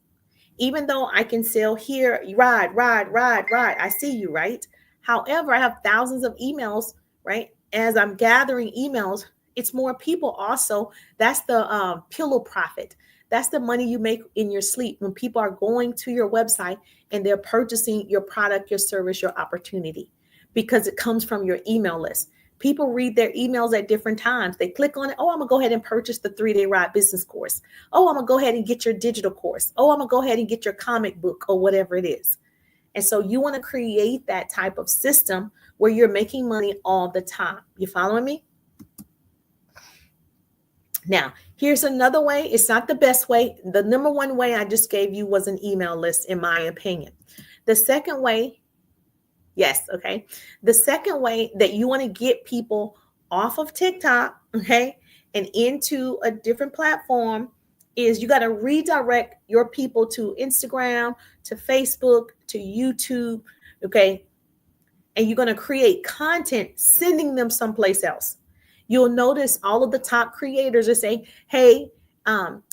Even though I can sell here, ride. I see you, right? However, I have thousands of emails, right? As I'm gathering emails, it's more people also. That's the pillow profit. That's the money you make in your sleep when people are going to your website and they're purchasing your product, your service, your opportunity, because it comes from your email list. People read their emails at different times. They click on it. Oh, I'm going to go ahead and purchase the 3-day ride business course. Oh, I'm going to go ahead and get your digital course. Oh, I'm going to go ahead and get your comic book, or whatever it is. And so you want to create that type of system where you're making money all the time. You following me? Now, here's another way. It's not the best way. The number one way I just gave you was an email list, in my opinion. The second way, yes, okay. The second way that you want to get people off of TikTok, okay, and into a different platform is you got to redirect your people to Instagram, to Facebook, to YouTube, okay? And you're going to create content, sending them someplace else. You'll notice all of the top creators are saying, hey,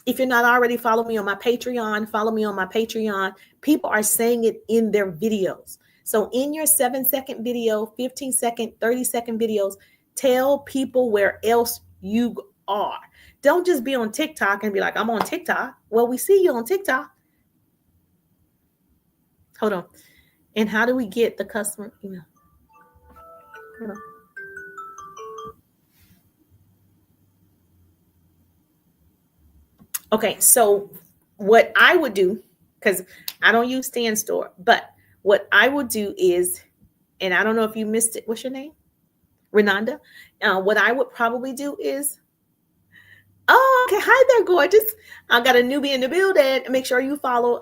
if you're not already, follow me on my Patreon, follow me on my Patreon. People are saying it in their videos. So in your 7-second video, 15-second, 30-second videos, tell people where else you are. Don't just be on TikTok and be like, I'm on TikTok. Well, we see you on TikTok. Hold on. And how do we get the customer email? Hold on. Okay, so what I would do, because I don't use StanStore, but what I would do is, and I don't know if you missed it. What's your name? Renanda. What I would probably do is, oh, okay. Hi there, gorgeous. I got a newbie in the building. Make sure you follow.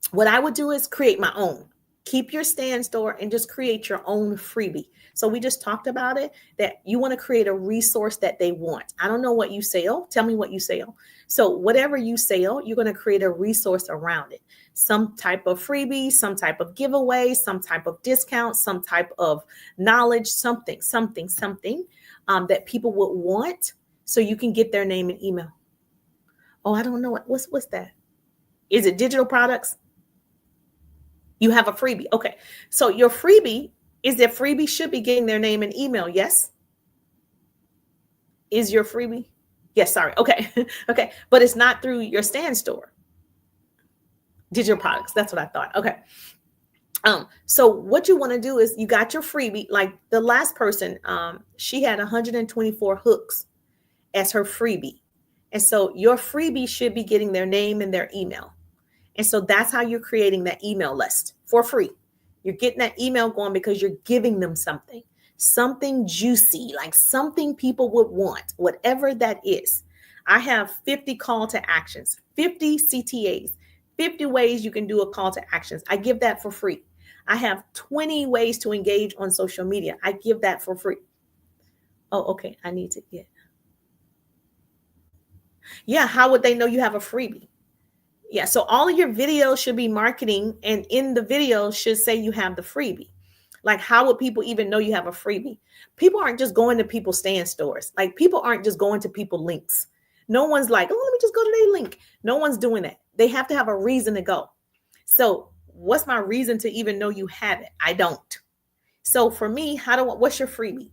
What I would do is create my own. Keep your StanStore and just create your own freebie. So we just talked about it, that you want to create a resource that they want. I don't know what you sell. Tell me what you sell. So whatever you sell, you're going to create a resource around it. Some type of freebie, some type of giveaway, some type of discount, some type of knowledge, something that people would want, so you can get their name and email. Oh, I don't know. What's that? Is it digital products? You have a freebie. Okay. So your freebie should be getting their name and email. Yes. Is your freebie? Yes. Sorry. Okay. Okay. But it's not through your StanStore. Digital products. That's what I thought. Okay. So what you want to do is, you got your freebie, like the last person, she had 124 hooks as her freebie. And so your freebie should be getting their name and their email. And so that's how you're creating that email list for free. You're getting that email going because you're giving them something juicy, like something people would want, whatever that is. I have 50 call to actions, 50 CTAs, 50 ways you can do a call to actions. I give that for free. I have 20 ways to engage on social media. I give that for free. Oh, okay. I need to get. Yeah. How would they know you have a freebie? Yeah. So all of your videos should be marketing, and in the video should say you have the freebie. Like, how would people even know you have a freebie? People aren't just going to people's StanStores. Like, people aren't just going to people links. No one's like, oh, let me just go to their link. No one's doing that. They have to have a reason to go. So what's my reason to even know you have it? I don't. So for me, what's your freebie?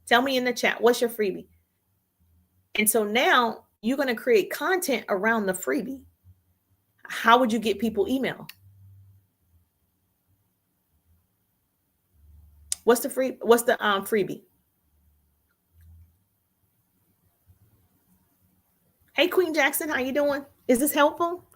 Tell me in the chat, what's your freebie? And so now you're going to create content around the freebie. How would you get people email? What's the freebie? Hey, Queen Jackson, how you doing? Is this helpful?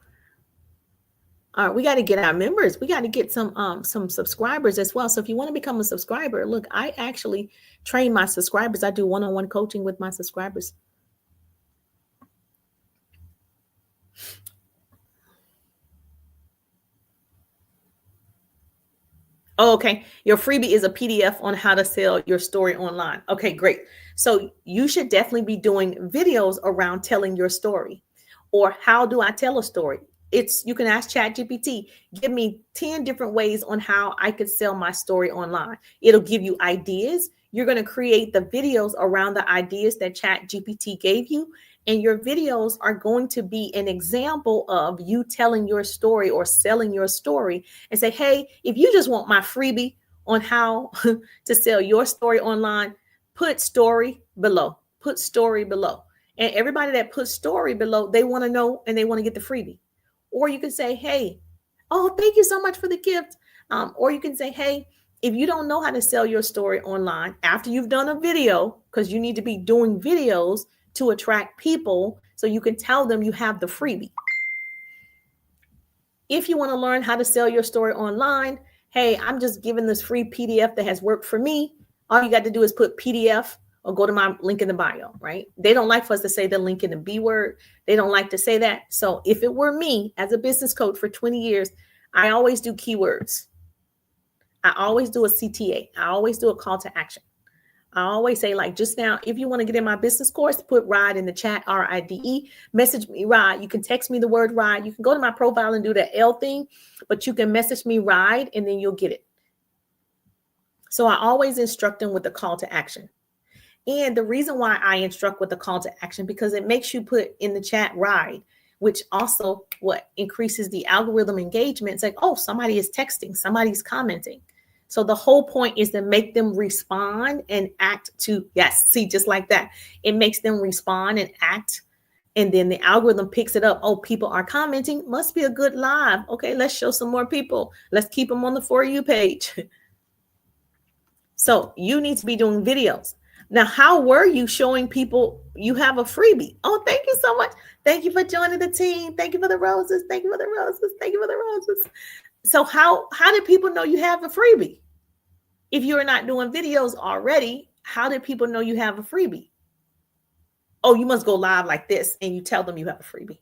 All right, we got to get our members. We got to get some subscribers as well. So if you want to become a subscriber, look, I actually train my subscribers. I do one-on-one coaching with my subscribers. Oh, okay. Your freebie is a PDF on how to sell your story online. Okay, great. So you should definitely be doing videos around telling your story. Or how do I tell a story? You can ask ChatGPT, give me 10 different ways on how I could sell my story online. It'll give you ideas. You're going to create the videos around the ideas that ChatGPT gave you. And your videos are going to be an example of you telling your story or selling your story, and say, hey, if you just want my freebie on how to sell your story online, put story below. Put story below. And everybody that puts story below, they want to know and they want to get the freebie. Or you can say, hey, oh, thank you so much for the gift. Or you can say, hey, if you don't know how to sell your story online after you've done a video, because you need to be doing videos to attract people so you can tell them you have the freebie. If you want to learn how to sell your story online, hey, I'm just giving this free PDF that has worked for me. All you got to do is put PDF or go to my link in the bio, right? They don't like for us to say the link in the B word. They don't like to say that. So if it were me as a business coach for 20 years, I always do keywords. I always do a CTA. I always do a call to action. I always say, like just now, if you want to get in my business course, put RIDE in the chat, RIDE, message me RIDE. You can text me the word RIDE. You can go to my profile and do that L thing, but you can message me RIDE and then you'll get it. So I always instruct them with the call to action. And the reason why I instruct with the call to action, because it makes you put in the chat RIDE, which also increases the algorithm engagement. It's like, oh, somebody is texting, somebody's commenting. So the whole point is to make them respond and act to, yes, see, just like that. It makes them respond and act. And then the algorithm picks it up. Oh, people are commenting. Must be a good live. Okay, let's show some more people. Let's keep them on the For You page. So you need to be doing videos. Now, how were you showing people you have a freebie? Oh, thank you so much. Thank you for joining the team. Thank you for the roses. Thank you for the roses. Thank you for the roses. So how did people know you have a freebie? If you're not doing videos already, how did people know you have a freebie? Oh, you must go live like this and you tell them you have a freebie.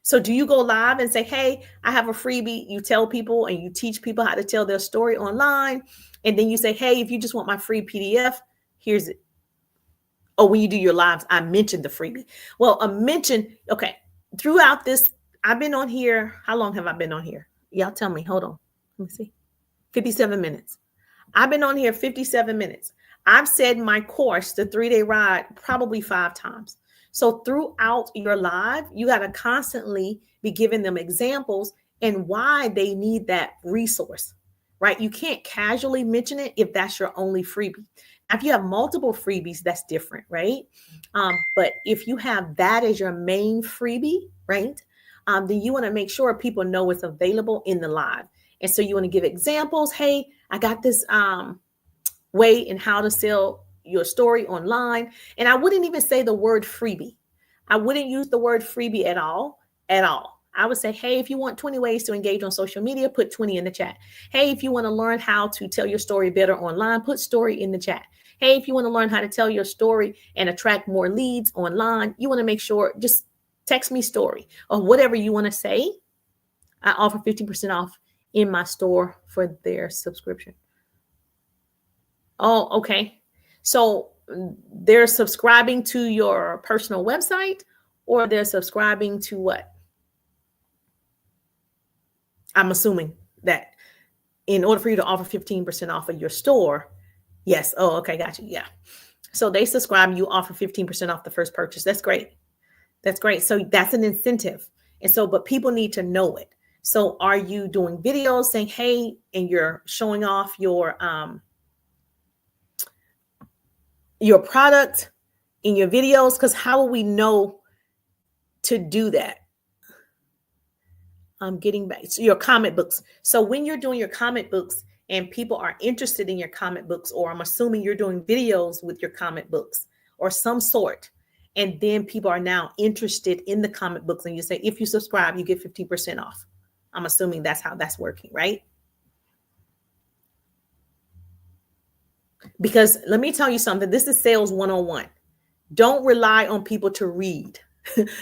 So do you go live and say, hey, I have a freebie? You tell people and you teach people how to tell their story online. And then you say, hey, if you just want my free PDF, here's it. Oh, when you do your lives, I mentioned the freebie. Well, okay, throughout this, I've been on here. How long have I been on here? Y'all tell me. Hold on. Let me see. 57 minutes. I've been on here 57 minutes. I've said my course, the 3-day ride, probably 5 times. So throughout your live, you got to constantly be giving them examples and why they need that resource, right? You can't casually mention it if that's your only freebie. Now, if you have multiple freebies, that's different, right? But if you have that as your main freebie, right, then you want to make sure people know it's available in the live. And so you want to give examples. Hey, I got this way in how to sell your story online. And I wouldn't even say the word freebie. I wouldn't use the word freebie at all. I would say, hey, if you want 20 ways to engage on social media, put 20 in the chat. Hey, if you want to learn how to tell your story better online, put story in the chat. Hey, if you want to learn how to tell your story and attract more leads online, you want to make sure, just text me story or whatever you want to say. I offer 50% off in my store for their subscription. Oh, okay. So they're subscribing to your personal website, or they're subscribing to what? I'm assuming that in order for you to offer 15% off of your store. Yes. Oh, okay. Got you. Yeah. So they subscribe, you offer 15% off the first purchase. That's great. That's great. So that's an incentive. And so, but people need to know it. So are you doing videos saying, hey, and you're showing off your product in your videos? Because how will we know to do that? I'm getting back to your comic books. So when you're doing your comic books and people are interested in your comic books, or I'm assuming you're doing videos with your comic books or some sort, and then people are now interested in the comic books, and you say, if you subscribe, you get 15% off. I'm assuming that's how that's working, right? Because let me tell you something. This is sales 101. Don't rely on people to read.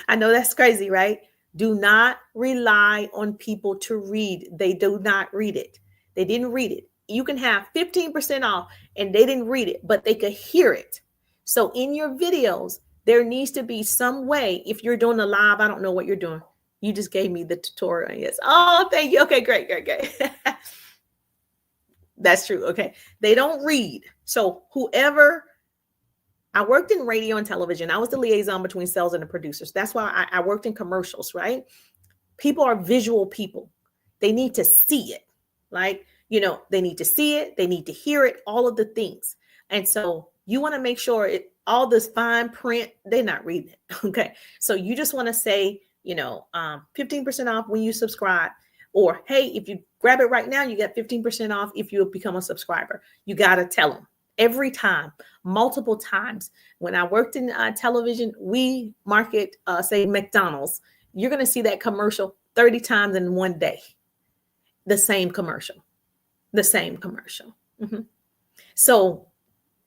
I know that's crazy, right? Do not rely on people to read. They do not read it. They didn't read it. You can have 15% off and they didn't read it, but they could hear it. So in your videos, there needs to be some way. If you're doing a live, I don't know what you're doing. You just gave me the tutorial. Yes. Oh, thank you. Okay, great. That's true. Okay. They don't read. So whoever, I worked in radio and television. I was the liaison between sales and the producers. That's why I worked in commercials, right? People are visual people. They need to see it. Like, they need to see it. They need to hear it, all of the things. And so you want to make sure all this fine print, they're not reading it. Okay. So you just want to say, 15% off when you subscribe, or, hey, if you grab it right now, you get 15% off if you become a subscriber. You got to tell them every time, multiple times. When I worked in television, we market, say McDonald's. You're going to see that commercial 30 times in one day. The same commercial. Mm-hmm. So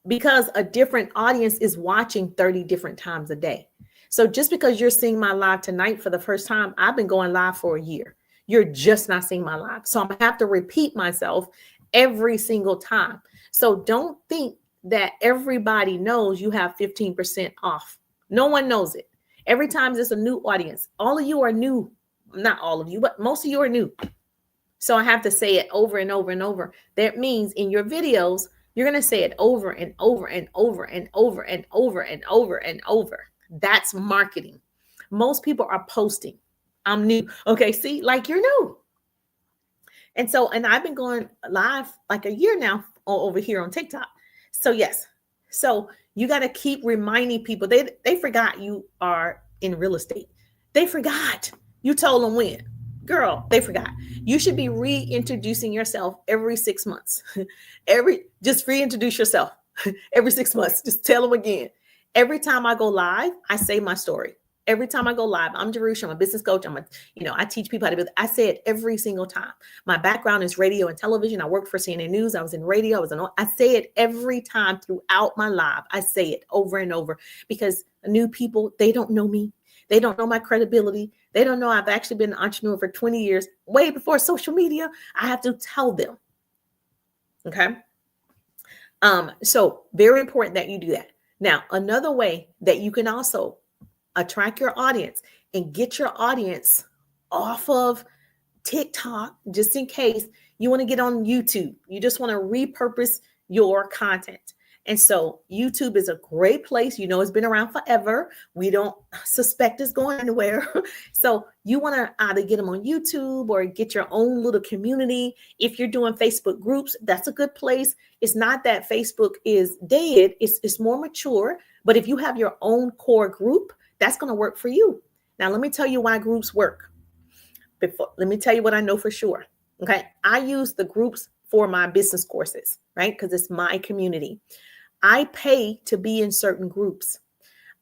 because a different audience is watching 30 different times a day. So just because you're seeing my live tonight for the first time, I've been going live for a year. You're just not seeing my live. So I'm going to have to repeat myself every single time. So don't think that everybody knows you have 15% off. No one knows it. Every time there's a new audience, all of you are new. Not all of you, but most of you are new. So I have to say it over and over and over. That means in your videos, you're going to say it over and over and over and over and over and over and over. That's marketing. Most people are posting, I'm new. Okay, see, like you're new. And I've been going live like a year now over here on TikTok. So yes. So you got to keep reminding people. They forgot you are in real estate. They forgot. You told them when. Girl, they forgot. You should be reintroducing yourself every 6 months. Just reintroduce yourself every 6 months. Just tell them again. Every time I go live, I say my story. Every time I go live, I'm Jerusha, I'm a business coach. I teach people how to do that. I say it every single time. My background is radio and television. I worked for CNN News. I was in radio. I say it every time throughout my live. I say it over and over because new people, they don't know me. They don't know my credibility. They don't know I've actually been an entrepreneur for 20 years, way before social media. I have to tell them. Okay. So very important that you do that. Now, another way that you can also attract your audience and get your audience off of TikTok, just in case you want to get on YouTube. You just want to repurpose your content. And so YouTube is a great place. It's been around forever. We don't suspect it's going anywhere. So you want to either get them on YouTube or get your own little community. If you're doing Facebook groups, that's a good place. It's not that Facebook is dead. It's more mature. But if you have your own core group, that's going to work for you. Now, let me tell you why groups work. Let me tell you what I know for sure. Okay. I use the groups for my business courses, right? Because it's my community. I pay to be in certain groups.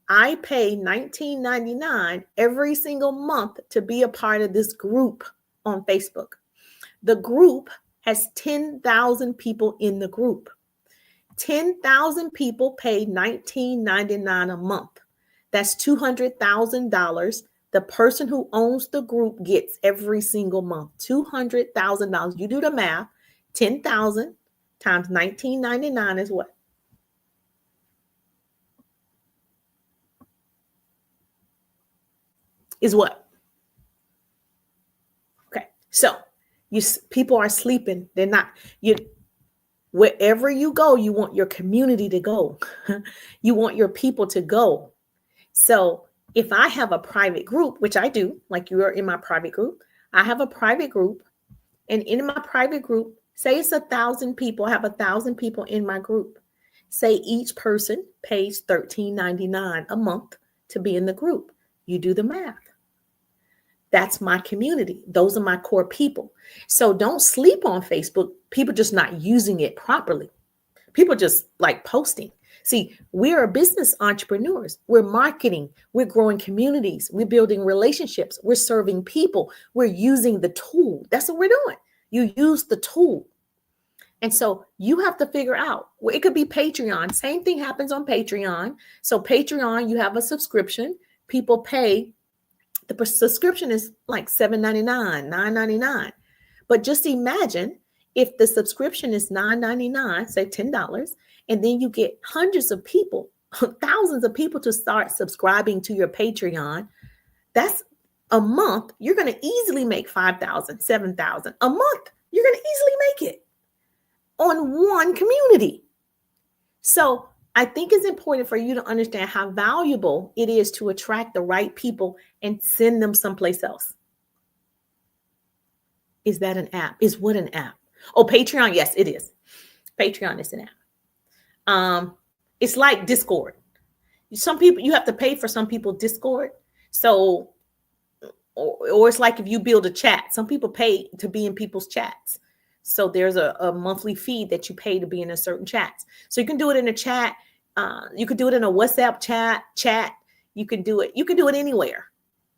I pay $19.99 every single month to be a part of this group on Facebook. The group has 10,000 people in the group. 10,000 people pay $19.99 a month. That's $200,000. The person who owns the group gets every single month, $200,000. You do the math. 10,000 times $19.99 is what? Is what? Okay. So people are sleeping. They're not, wherever you go, you want your community to go. You want your people to go. So if I have a private group, which I do, like you are in my private group, I have a private group, and in my private group, say it's 1,000 people, I have 1,000 people in my group. Say each person pays $13.99 a month to be in the group. You do the math. That's my community. Those are my core people. So don't sleep on Facebook. People just not using it properly. People just like posting. See, we're business entrepreneurs. We're marketing. We're growing communities. We're building relationships. We're serving people. We're using the tool. That's what we're doing. You use the tool. And so you have to figure out, well, it could be Patreon. Same thing happens on Patreon. So Patreon, you have a subscription. People pay. The subscription is like $7.99, $9.99. But just imagine if the subscription is $9.99, say $10, and then you get hundreds of people, thousands of people to start subscribing to your Patreon. That's a month. You're going to easily make $5,000, $7,000 a month. You're going to easily make it on one community. So I think it's important for you to understand how valuable it is to attract the right people and send them someplace else. Is that an app? Is what an app? Oh, Patreon. Yes, it is. Patreon is an app. It's like Discord. Some people, you have to pay for some people Discord. So, or it's like if you build a chat, some people pay to be in people's chats. So there's a monthly fee that you pay to be in a certain chat. So you can do it in a chat. You could do it in a WhatsApp chat. You could do it. You could do it anywhere,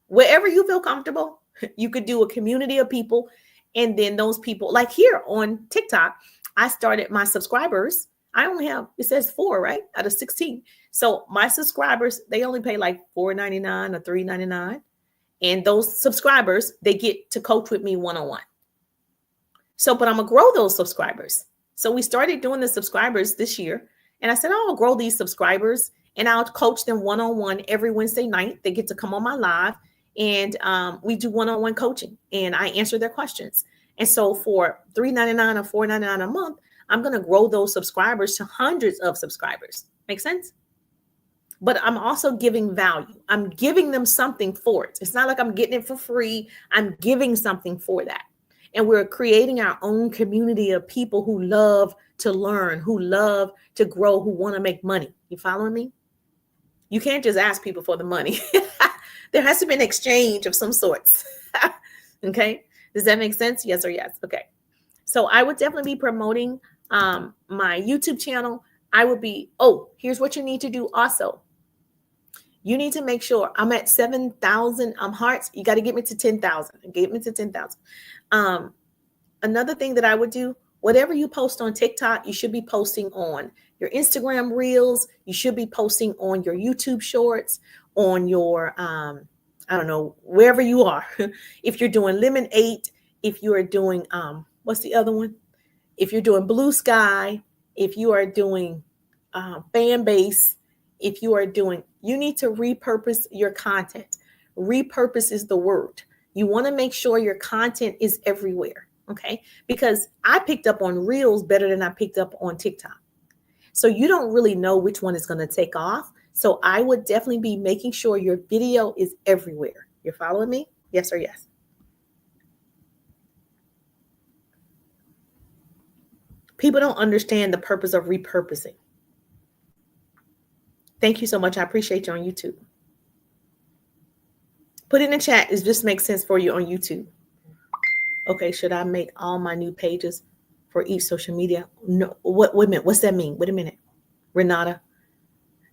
wherever you feel comfortable. You could do a community of people. And then those people, like here on TikTok, I started my subscribers. I only have, it says 4, right? Out of 16. So my subscribers, they only pay like $4.99 or $3.99. And those subscribers, they get to coach with me one-on-one. So, but I'm going to grow those subscribers. So we started doing the subscribers this year. And I said, I'll grow these subscribers and I'll coach them one-on-one every Wednesday night. They get to come on my live and we do one-on-one coaching and I answer their questions. And so for $3.99 or $4.99 a month, I'm going to grow those subscribers to hundreds of subscribers. Make sense? But I'm also giving value. I'm giving them something for it. It's not like I'm getting it for free. I'm giving something for that. And we're creating our own community of people who love to learn, who love to grow, who want to make money. You following me? You can't just ask people for the money. There has to be an exchange of some sorts. Okay. Does that make sense? Yes or yes. Okay. So I would definitely be promoting my YouTube channel. I would be, here's what you need to do also. You need to make sure I'm at 7,000 hearts. You got to get me to 10,000. Get me to 10,000. Another thing that I would do, whatever you post on TikTok, you should be posting on your Instagram Reels. You should be posting on your YouTube Shorts, on your, I don't know, wherever you are. If you're doing Lemon 8, if you are doing, what's the other one? If you're doing Blue Sky, if you are doing Fanbase, if you are doing, you need to repurpose your content. Repurpose is the word. You want to make sure your content is everywhere. Okay. Because I picked up on Reels better than I picked up on TikTok. So you don't really know which one is going to take off. So I would definitely be making sure your video is everywhere. You're following me? Yes or yes? People don't understand the purpose of repurposing. Thank you so much. I appreciate you on YouTube. Put in the chat. It just makes sense for you on YouTube. Okay, should I make all my new pages for each social media? No. Wait a minute. What's that mean? Wait a minute. Renata.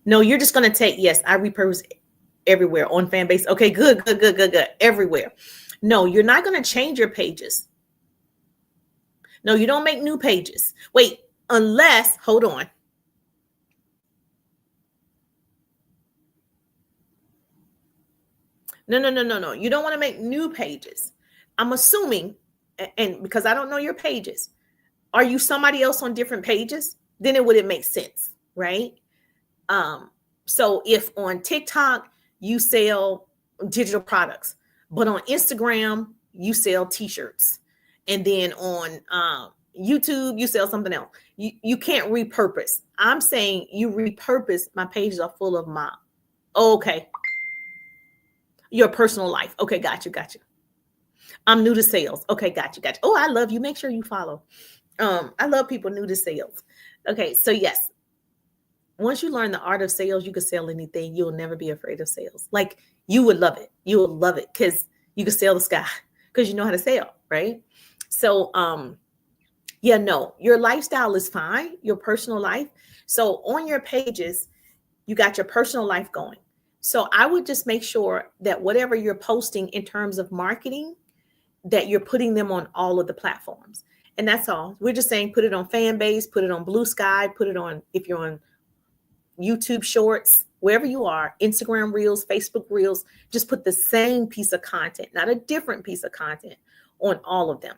No, you're just going to take, yes, I repurpose everywhere on Fanbase. Okay, good. Everywhere. No, you're not going to change your pages. No, you don't make new pages. Wait, unless, hold on. No. You don't want to make new pages. I'm assuming, and because I don't know your pages, are you somebody else on different pages? Then it wouldn't make sense, right? So if on TikTok you sell digital products, but on Instagram you sell t-shirts, and then on YouTube you sell something else, you can't repurpose. I'm saying you repurpose. My pages are full of my, okay. Your personal life. Okay, got you, got you. I'm new to sales. Okay, got you, got you. Oh, I love you. Make sure you follow. I love people new to sales. Okay, so yes, once you learn the art of sales, you can sell anything. You'll never be afraid of sales. Like you would love it. You will love it because you can sell the sky because you know how to sell, right? So yeah, no, your lifestyle is fine, your personal life. So on your pages, you got your personal life going. So I would just make sure that whatever you're posting in terms of marketing, that you're putting them on all of the platforms. And that's all. We're just saying put it on Fanbase, put it on Blue Sky, put it on, if you're on YouTube Shorts, wherever you are, Instagram Reels, Facebook Reels, just put the same piece of content, not a different piece of content on all of them.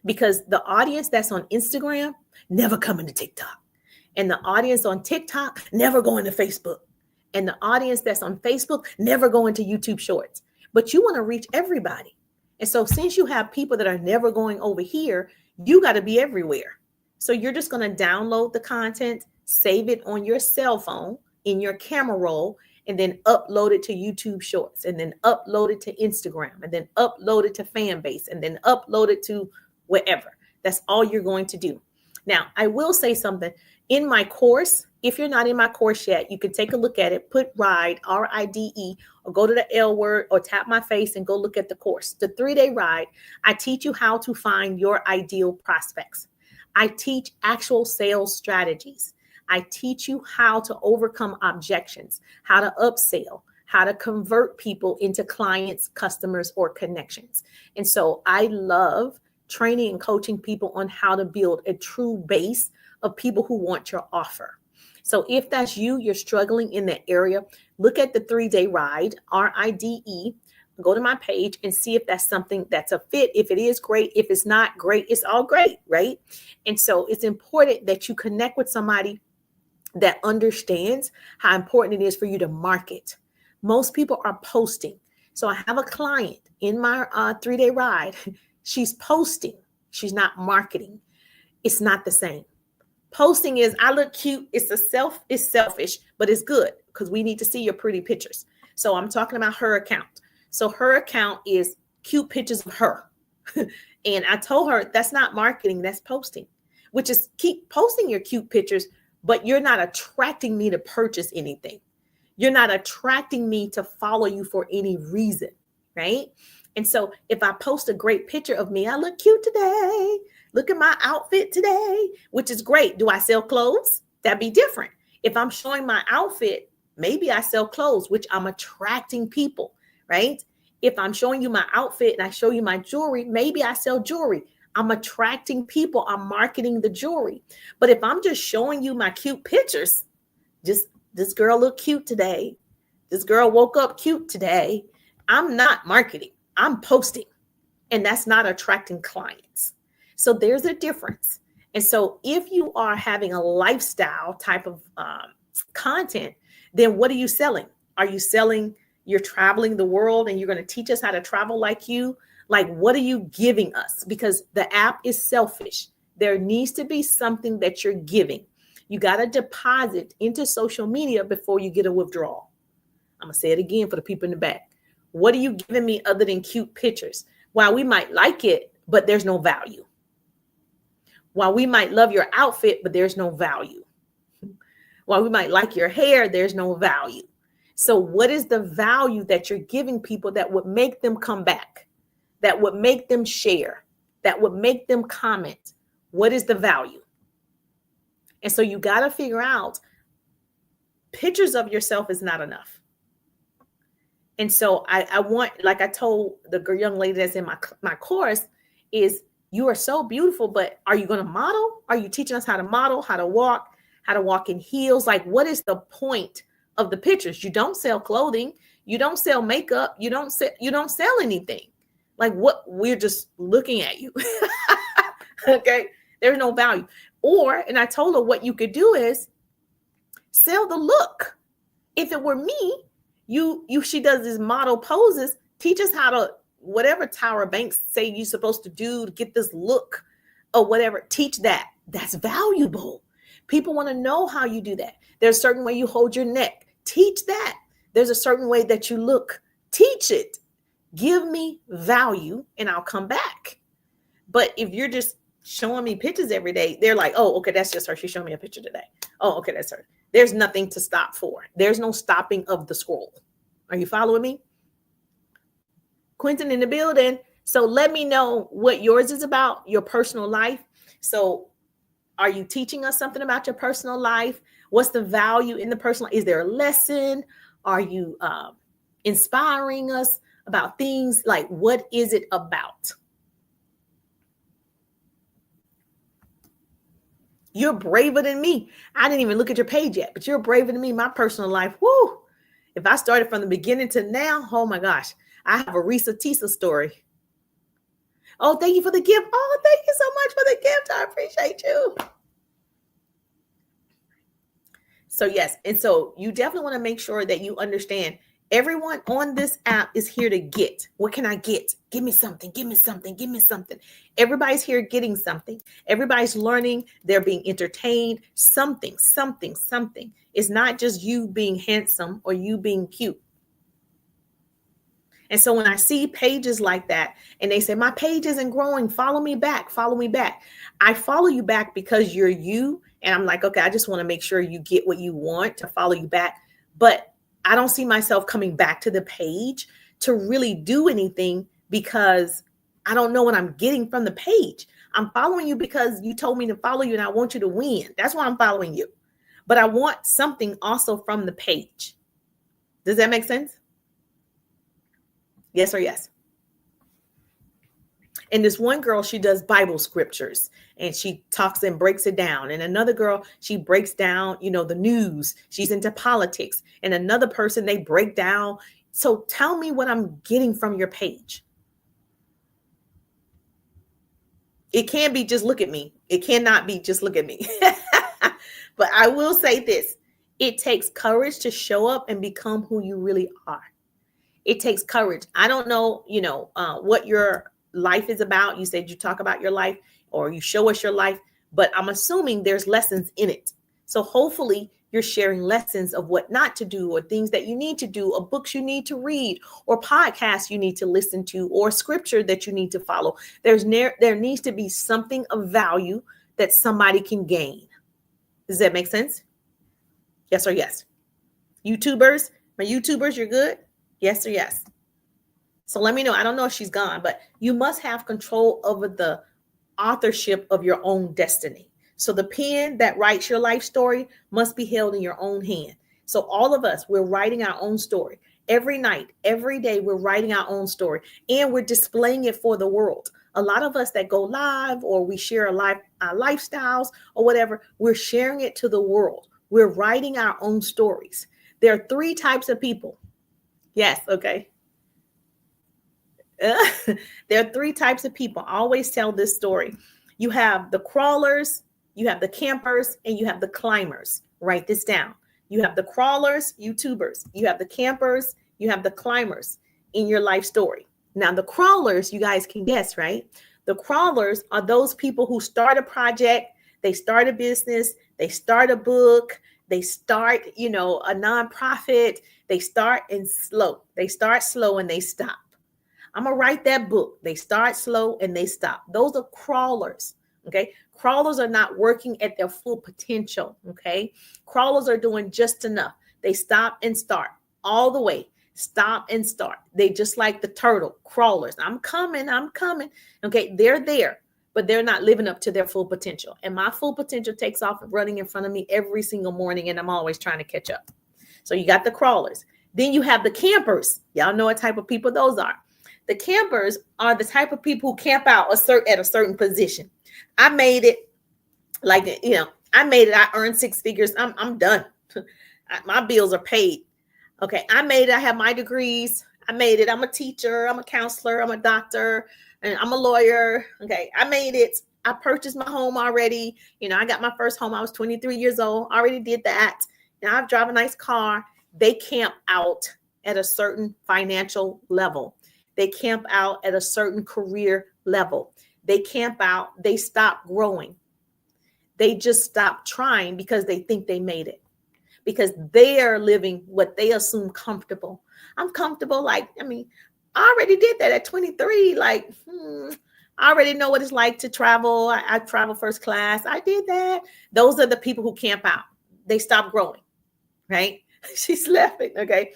Because the audience that's on Instagram never coming to TikTok. And the audience on TikTok never going to Facebook. And the audience that's on Facebook never going to YouTube Shorts. But you want to reach everybody. And so since you have people that are never going over here, you got to be everywhere. So you're just going to download the content, save it on your cell phone in your camera roll, and then upload it to YouTube Shorts, and then upload it to Instagram, and then upload it to Fanbase, and then upload it to wherever. That's all you're going to do. Now, I will say something. In my course, if you're not in my course yet, you can take a look at it, put RIDE, RIDE, or go to the L word or tap my face and go look at the course. The 3-day ride, I teach you how to find your ideal prospects. I teach actual sales strategies. I teach you how to overcome objections, how to upsell, how to convert people into clients, customers, or connections. And so I love training and coaching people on how to build a true base of people who want your offer. So if that's you, you're struggling in that area, look at the 3-day ride, RIDE, go to my page and see if that's something that's a fit. If it is, great. If it's not, great. It's all great, right? And so it's important that you connect with somebody that understands how important it is for you to market. Most people are posting. So I have a client in my 3-day ride. She's posting. She's not marketing. It's not the same. Posting is, I look cute. It's selfish, but it's good because we need to see your pretty pictures. So I'm talking about her account. So her account is cute pictures of her. And I told her that's not marketing, that's posting, which is keep posting your cute pictures, but you're not attracting me to purchase anything. You're not attracting me to follow you for any reason, right? And so if I post a great picture of me, I look cute today. Look at my outfit today, which is great. Do I sell clothes? That'd be different. If I'm showing my outfit, maybe I sell clothes, which I'm attracting people, right? If I'm showing you my outfit and I show you my jewelry, maybe I sell jewelry. I'm attracting people. I'm marketing the jewelry. But if I'm just showing you my cute pictures, just this girl looked cute today. This girl woke up cute today. I'm not marketing. I'm posting. And that's not attracting clients. So there's a difference. And so if you are having a lifestyle type of content, then what are you selling? Are you selling you're traveling the world and you're going to teach us how to travel like you? Like, what are you giving us? Because the app is selfish. There needs to be something that you're giving. You got to deposit into social media before you get a withdrawal. I'm going to say it again for the people in the back. What are you giving me other than cute pictures? While we might like it, but there's no value. While we might love your outfit, but there's no value. While we might like your hair, there's no value. So what is the value that you're giving people that would make them come back, that would make them share, that would make them comment? What is the value? And so you got to figure out pictures of yourself is not enough. And so I want, like I told the young lady that's in my course, is you are so beautiful, but are you going to model? Are you teaching us how to model, how to walk in heels? Like, what is the point of the pictures? You don't sell clothing. You don't sell makeup. You don't sell anything. Like, what? We're just looking at you. Okay. There's no value. And I told her what you could do is sell the look. If it were me, she does these model poses, teach us how to, whatever Tyra Banks say you're supposed to do to get this look or whatever, teach that. That's valuable. People want to know how you do that. There's a certain way you hold your neck. Teach that. There's a certain way that you look Teach it. Give me value and I'll come back. But if you're just showing me pictures every day, they're like, oh, okay, that's just her. She's showing me a picture today. Oh, okay, that's her. There's nothing to stop for. There's no stopping of the scroll. Are you following me? Quentin in the building. So let me know what yours is about, your personal life. So are you teaching us something about your personal life? What's the value in the personal? Is there a lesson? Are you inspiring us about things? Like, what is it about? You're braver than me. I didn't even look at your page yet, but you're braver than me. My personal life, whoo. If I started from the beginning to now, oh my gosh, I have a Risa Tisa story. Oh, thank you for the gift. Oh, thank you so much for the gift. I appreciate you. So yes, and so you definitely want to make sure that you understand everyone on this app is here to get. What can I get? Give me something, give me something, give me something. Everybody's here getting something. Everybody's learning. They're being entertained. Something. It's not just you being handsome or you being cute. And so when I see pages like that and they say, my page isn't growing, follow me back. I follow you back because you're you. And I'm like, okay, I just want to make sure you get what you want to follow you back. But I don't see myself coming back to the page to really do anything because I don't know what I'm getting from the page. I'm following you because you told me to follow you and I want you to win. That's why I'm following you. But I want something also from the page. Does that make sense? Yes or yes? And this one girl, she does Bible scriptures and she talks and breaks it down. And another girl, she breaks down, the news. She's into politics. And another person, they break down. So tell me what I'm getting from your page. It can't be just look at me. It cannot be just look at me. But I will say this. It takes courage to show up and become who you really are. It takes courage. I don't know, what your life is about. You said you talk about your life or you show us your life, but I'm assuming there's lessons in it. So hopefully you're sharing lessons of what not to do or things that you need to do or books you need to read or podcasts you need to listen to or scripture that you need to follow. There needs to be something of value that somebody can gain. Does that make sense? Yes or yes? YouTubers, my YouTubers, you're good? Yes or yes? So let me know. I don't know if she's gone, but you must have control over the authorship of your own destiny. So the pen that writes your life story must be held in your own hand. So all of us, we're writing our own story. Every night, every day, we're writing our own story and we're displaying it for the world. A lot of us that go live or we share our lifestyles or whatever, we're sharing it to the world. We're writing our own stories. There are 3 types of people. Yes, okay. There are 3 types of people. I always tell this story. You have the crawlers, you have the campers, and you have the climbers. Write this down. You have the crawlers, YouTubers. You have the campers, you have the climbers in your life story. Now, the crawlers, you guys can guess, right? The crawlers are those people who start a project, they start a business, they start a book, they start, a nonprofit. They start slow. They start slow and they stop. I'm going to write that book. They start slow and they stop. Those are crawlers. Okay. Crawlers are not working at their full potential. Okay. Crawlers are doing just enough. They stop and start all the way. Stop and start. They just like the turtle crawlers. I'm coming. Okay. They're there, but they're not living up to their full potential. And my full potential takes off running in front of me every single morning. And I'm always trying to catch up. So you got the crawlers. Then you have the campers. Y'all know what type of people those are. The campers are the type of people who camp out at a certain position. I made it I made it. I earned 6 figures. I'm done. My bills are paid. Okay. I made it. I have my degrees. I made it. I'm a teacher. I'm a counselor. I'm a doctor and I'm a lawyer. Okay. I made it. I purchased my home already. I got my first home. I was 23 years old. I already did that. Now I drive a nice car. They camp out at a certain financial level. They camp out at a certain career level. They camp out. They stop growing. They just stop trying because they think they made it. Because they are living what they assume comfortable. I'm comfortable. Like, I already did that at 23. Like, I already know what it's like to travel. I travel first class. I did that. Those are the people who camp out. They stop growing, right? She's laughing. Okay.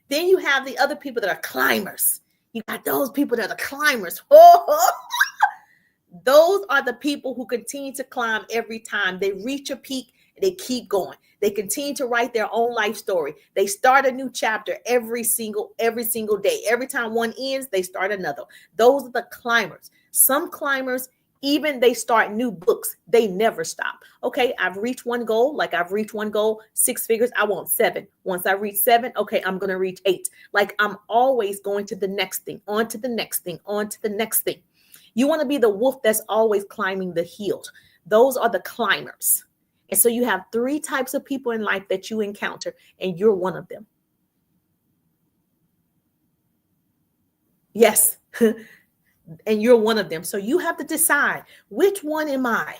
Then you have the other people that are climbers. You got those people that are climbers. Oh, those are the people who continue to climb every time they reach a peak. They keep going. They continue to write their own life story. They start a new chapter every single day. Every time one ends, they start another. Those are the climbers. Some climbers, even they start new books. They never stop. Okay, I've reached one goal. Like I've reached one goal, 6 figures. I want 7. Once I reach 7, okay, I'm going to reach 8. Like I'm always going to the next thing, on to the next thing, on to the next thing. You want to be the wolf that's always climbing the hill. Those are the climbers. And so you have 3 types of people in life that you encounter, and you're one of them. Yes. And you're one of them. So you have to decide, which one am I?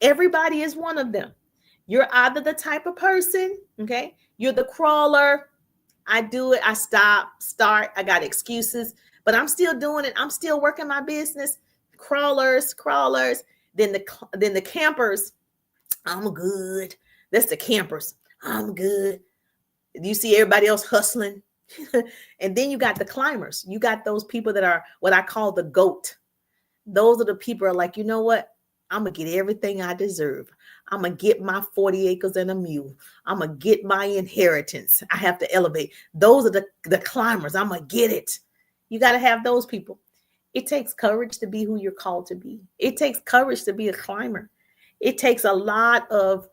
Everybody is one of them. You're either the type of person, okay? You're the crawler. I do it. I start. I got excuses, but I'm still doing it. I'm still working my business. Crawlers. Then the campers. I'm good. That's the campers. I'm good. You see everybody else hustling. And then you got the climbers. You got those people that are what I call the GOAT. Those are the people who are like, you know what? I'm going to get everything I deserve. I'm going to get my 40 acres and a mule. I'm going to get my inheritance. I have to elevate. Those are the climbers. I'm going to get it. You got to have those people. It takes courage to be who you're called to be. It takes courage to be a climber. It takes a lot of,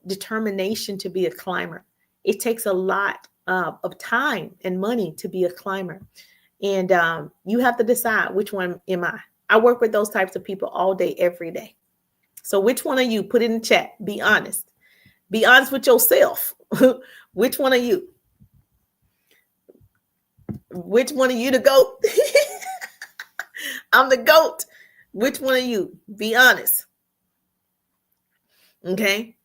determination to be a climber. It takes a lot of time and money to be a climber. And you have to decide, which one am I? I work with those types of people all day, every day. So which one are you? Put it in the chat. Be honest. Be honest with yourself. Which one are you? Which one are you the GOAT? I'm the GOAT. Which one are you? Be honest. Okay.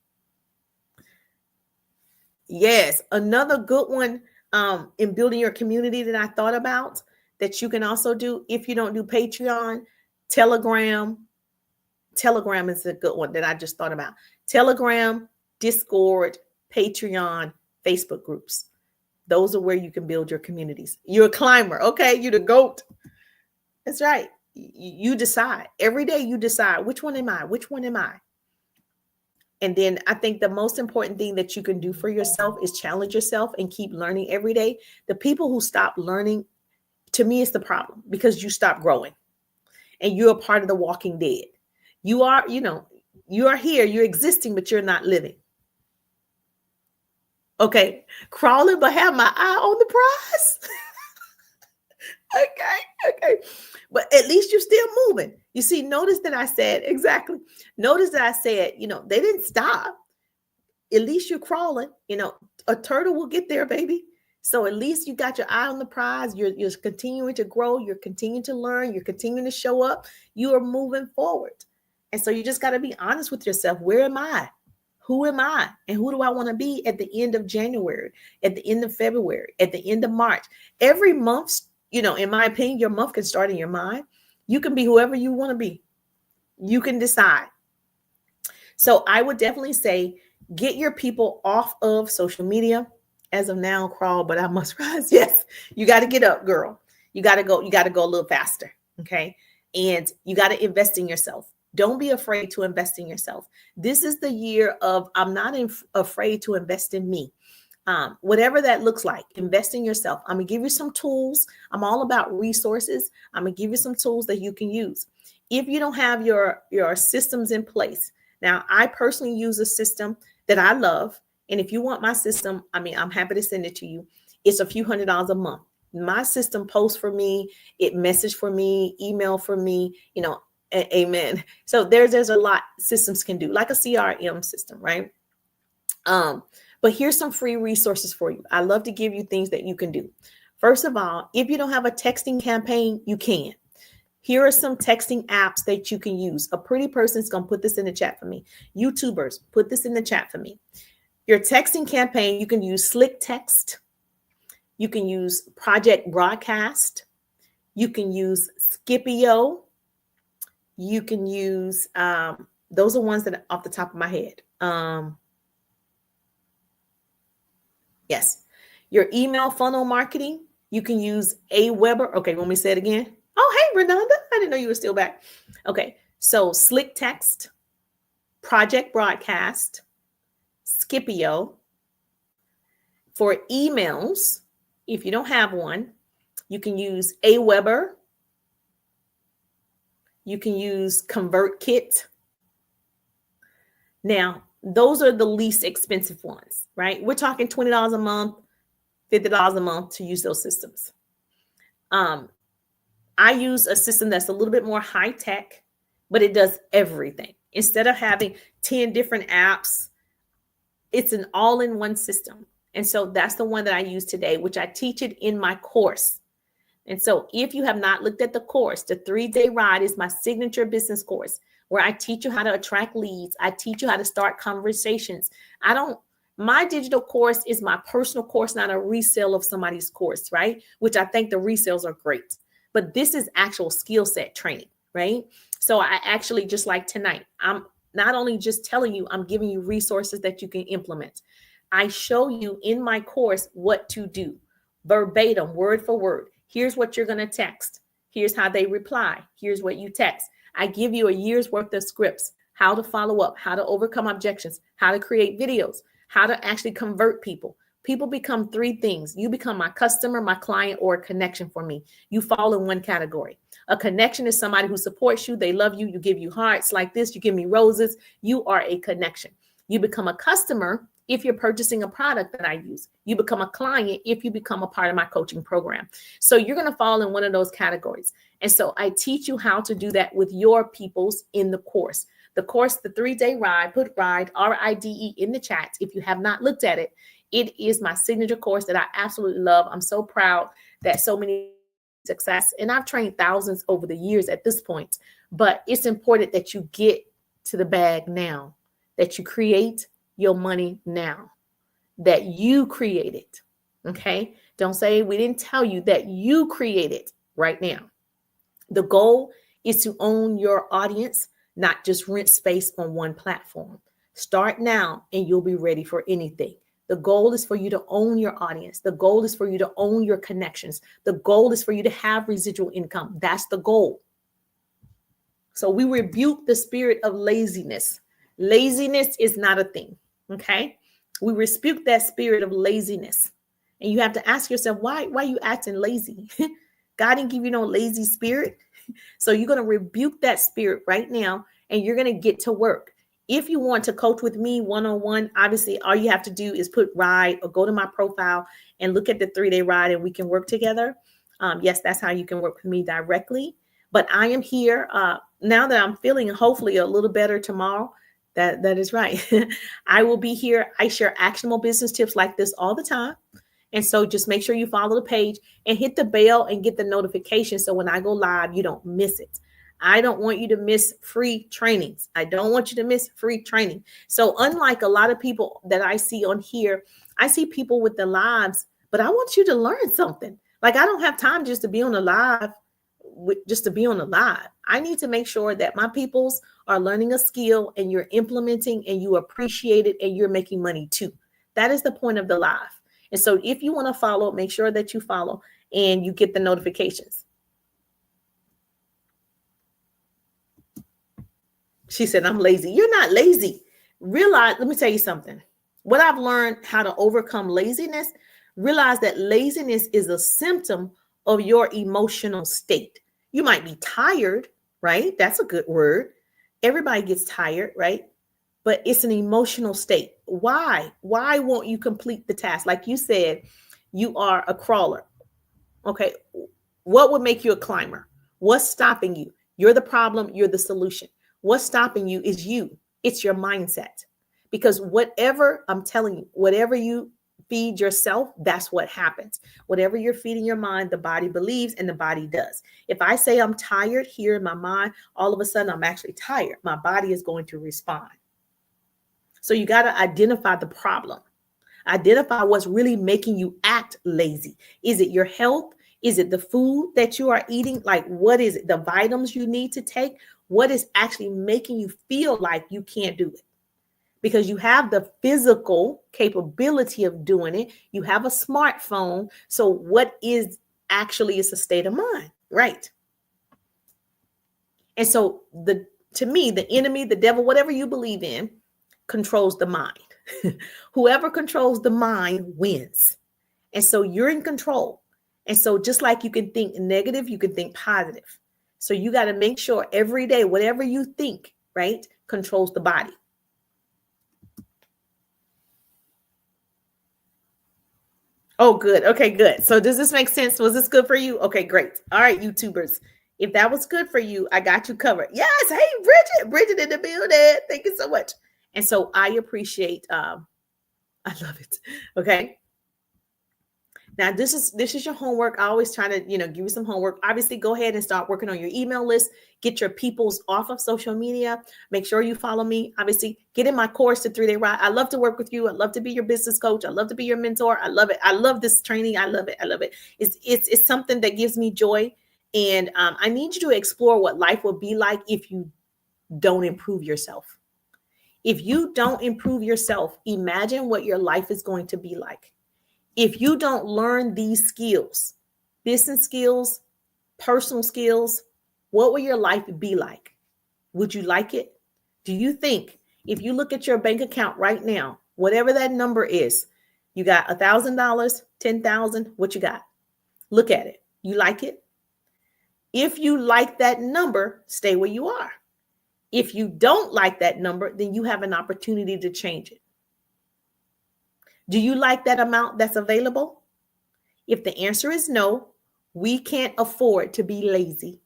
Yes. Another good one in building your community that I thought about that you can also do if you don't do Patreon, Telegram. Telegram is a good one that I just thought about. Telegram, Discord, Patreon, Facebook groups. Those are where you can build your communities. You're a climber. Okay. You're the GOAT. That's right. You decide. Every day you decide, which one am I? Which one am I? And then I think the most important thing that you can do for yourself is challenge yourself and keep learning every day. The people who stop learning, to me, is the problem because you stop growing and you're a part of the walking dead. You are, you are here, you're existing, but you're not living. Okay. Crawling, but have my eye on the prize. Okay. But at least you're still moving. You see, notice that I said, exactly. Notice that I said, they didn't stop. At least you're crawling. A turtle will get there, baby. So at least you got your eye on the prize. You're continuing to grow. You're continuing to learn. You're continuing to show up. You are moving forward. And so you just got to be honest with yourself. Where am I? Who am I? And who do I want to be at the end of January, at the end of February, at the end of March? Every month, in my opinion, your month can start in your mind. You can be whoever you want to be. You can decide. So I would definitely say, get your people off of social media. As of now, crawl, but I must rise. Yes, you got to get up, girl. You got to go a little faster. Okay. And you got to invest in yourself. Don't be afraid to invest in yourself. This is the year of, I'm not afraid to invest in me. Whatever that looks like, invest in yourself. I'm going to give you some tools. I'm all about resources. I'm going to give you some tools that you can use. If you don't have your systems in place. Now, I personally use a system that I love. And if you want my system, I'm happy to send it to you. It's a few $100s a month. My system posts for me, it message for me, email for me, amen. So there's a lot systems can do, like a CRM system, right? But here's some free resources for you. I love to give you things that you can do. First of all, if you don't have a texting campaign, you can. Here are some texting apps that you can use. A pretty person's going to put this in the chat for me. YouTubers, put this in the chat for me. Your texting campaign, you can use Slick Text. You can use Project Broadcast. You can use Scipio. You can use, those are ones that are off the top of my head. Yes. Your email funnel marketing, you can use Aweber. Okay, let me say it again. Oh, hey, Renanda. I didn't know you were still back. Okay, so Slick Text, Project Broadcast, Scipio. For emails, if you don't have one, you can use Aweber. You can use ConvertKit. Now, those are the least expensive ones, right? We're talking $20 a month, $50 a month to use those systems. I use a system that's a little bit more high tech, but it does everything. Instead of having 10 different apps, it's an all-in-one system. And so that's the one that I use today, which I teach it in my course. And so if you have not looked at the course, the 3-day ride is my signature business course where I teach you how to attract leads. I teach you how to start conversations. My digital course is my personal course, not a resale of somebody's course, right? Which I think the resales are great. But this is actual skill set training, right? So I actually, just like tonight, I'm not only just telling you, I'm giving you resources that you can implement. I show you in my course what to do, verbatim, word for word. Here's what you're going to text. Here's how they reply. Here's what you text. I give you a year's worth of scripts, how to follow up, how to overcome objections, how to create videos, how to actually convert people. People become 3 things. You become my customer, my client, or a connection for me. You fall in one category. A connection is somebody who supports you. They love you. You give you hearts like this. You give me roses. You are a connection. You become a customer if you're purchasing a product that I use. You become a client if you become a part of my coaching program. So you're going to fall in one of those categories. And so I teach you how to do that with your peoples in the course. The course, the 3-day ride, put RIDE, RIDE in the chat. If you have not looked at it, it is my signature course that I absolutely love. I'm so proud that so many success, and I've trained thousands over the years at this point, but it's important that you get to the bag now, that you create your money now, that you create it. Okay. Don't say we didn't tell you, that you create it right now. The goal is to own your audience, not just rent space on one platform. Start now and you'll be ready for anything. The goal is for you to own your audience. The goal is for you to own your connections. The goal is for you to have residual income. That's the goal. So we rebuke the spirit of laziness. Laziness is not a thing. Okay. We rebuke that spirit of laziness. And you have to ask yourself, why are you acting lazy? God didn't give you no lazy spirit. So you're going to rebuke that spirit right now, and you're going to get to work. If you want to coach with me one-on-one, obviously all you have to do is put RIDE or go to my profile and look at the 3-day ride, and we can work together. Yes, that's how you can work with me directly. But I am here now that I'm feeling hopefully a little better tomorrow. That is right. I will be here. I share actionable business tips like this all the time. And so just make sure you follow the page and hit the bell and get the notification. So when I go live, you don't miss it. I don't want you to miss free trainings. I don't want you to miss free training. So unlike a lot of people that I see on here, I see people with the lives, but I want you to learn something. Like, I don't have time just to be on the live, just to be on the live. I need to make sure that my peoples are learning a skill and you're implementing and you appreciate it and you're making money too. That is the point of the live. And so if you want to follow, make sure that you follow and you get the notifications. She said, I'm lazy. You're not lazy. Realize, let me tell you something. What I've learned how to overcome laziness, realize that laziness is a symptom of your emotional state. You might be tired, right? That's a good word. Everybody gets tired, right? But it's an emotional state. Why? Why won't you complete the task? Like you said, you are a crawler. Okay. What would make you a climber? What's stopping you? You're the problem. You're the solution. What's stopping you is you. It's your mindset. Because whatever, I'm telling you, whatever you feed yourself, that's what happens. Whatever you're feeding your mind, the body believes and the body does. If I say I'm tired here in my mind, all of a sudden I'm actually tired. My body is going to respond. So you got to identify the problem. Identify what's really making you act lazy. Is it your health? Is it the food that you are eating? Like, what is it? The vitamins you need to take? What is actually making you feel like you can't do it? Because you have the physical capability of doing it. You have a smartphone. So what is actually is a state of mind, right? And so to me, the enemy, the devil, whatever you believe in, controls the mind. Whoever controls the mind wins. And so you're in control. And so just like you can think negative, you can think positive. So you got to make sure every day, whatever you think, right, controls the body. Oh, good. Okay, good. So does this make sense? Was this good for you? Okay, great. All right, YouTubers. If that was good for you, I got you covered. Yes. Hey, Bridget in the building. Thank you so much. And so I appreciate, I love it. Okay. Now, this is your homework. I always try to, give you some homework. Obviously, go ahead and start working on your email list. Get your peoples off of social media. Make sure you follow me. Obviously, get in my course, the 3-Day Ride. I love to work with you. I love to be your business coach. I love to be your mentor. I love it. I love this training. I love it. I love it. It's something that gives me joy. And I need you to explore what life will be like if you don't improve yourself. If you don't improve yourself, imagine what your life is going to be like. If you don't learn these skills, business skills, personal skills, what will your life be like? Would you like it? Do you think if you look at your bank account right now, whatever that number is, you got $1,000, $10,000, what you got? Look at it. You like it? If you like that number, stay where you are. If you don't like that number, then you have an opportunity to change it. Do you like that amount that's available? If the answer is no, we can't afford to be lazy.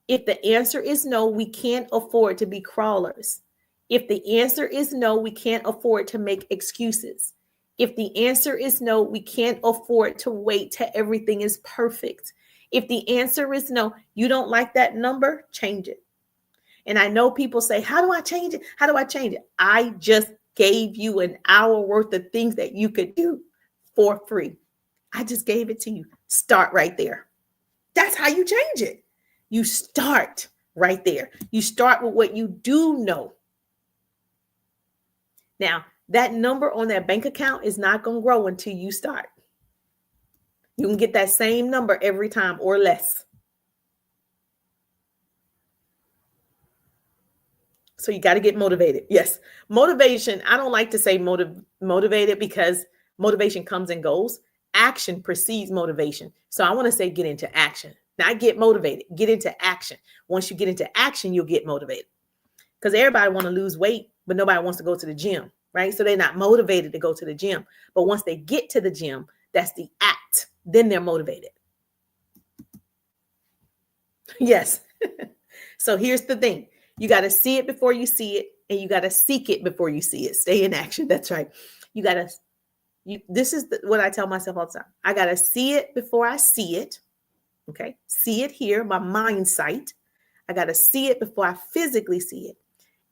If the answer is no, we can't afford to be crawlers. If the answer is no, we can't afford to make excuses. If the answer is no, we can't afford to wait till everything is perfect. If the answer is no, you don't like that number, change it. And I know people say, how do I change it? How do I change it? I just gave you an hour worth of things that you could do for free. I just gave it to you. Start right there. That's how you change it. You start right there. You start with what you do know. Now, that number on that bank account is not going to grow until you start. You can get that same number every time or less. So you got to get motivated. Yes. Motivation. I don't like to say motivated because motivation comes and goes. Action precedes motivation. So I want to say get into action. Not get motivated. Get into action. Once you get into action, you'll get motivated. Because everybody want to lose weight, but nobody wants to go to the gym, right? So they're not motivated to go to the gym. But once they get to the gym, that's the act. Then they're motivated. Yes. So here's the thing. You got to see it before you see it, and you got to seek it before you see it. Stay in action. That's right. You got to, this is what I tell myself all the time. I got to see it before I see it. Okay. See it here, my mind sight. I got to see it before I physically see it.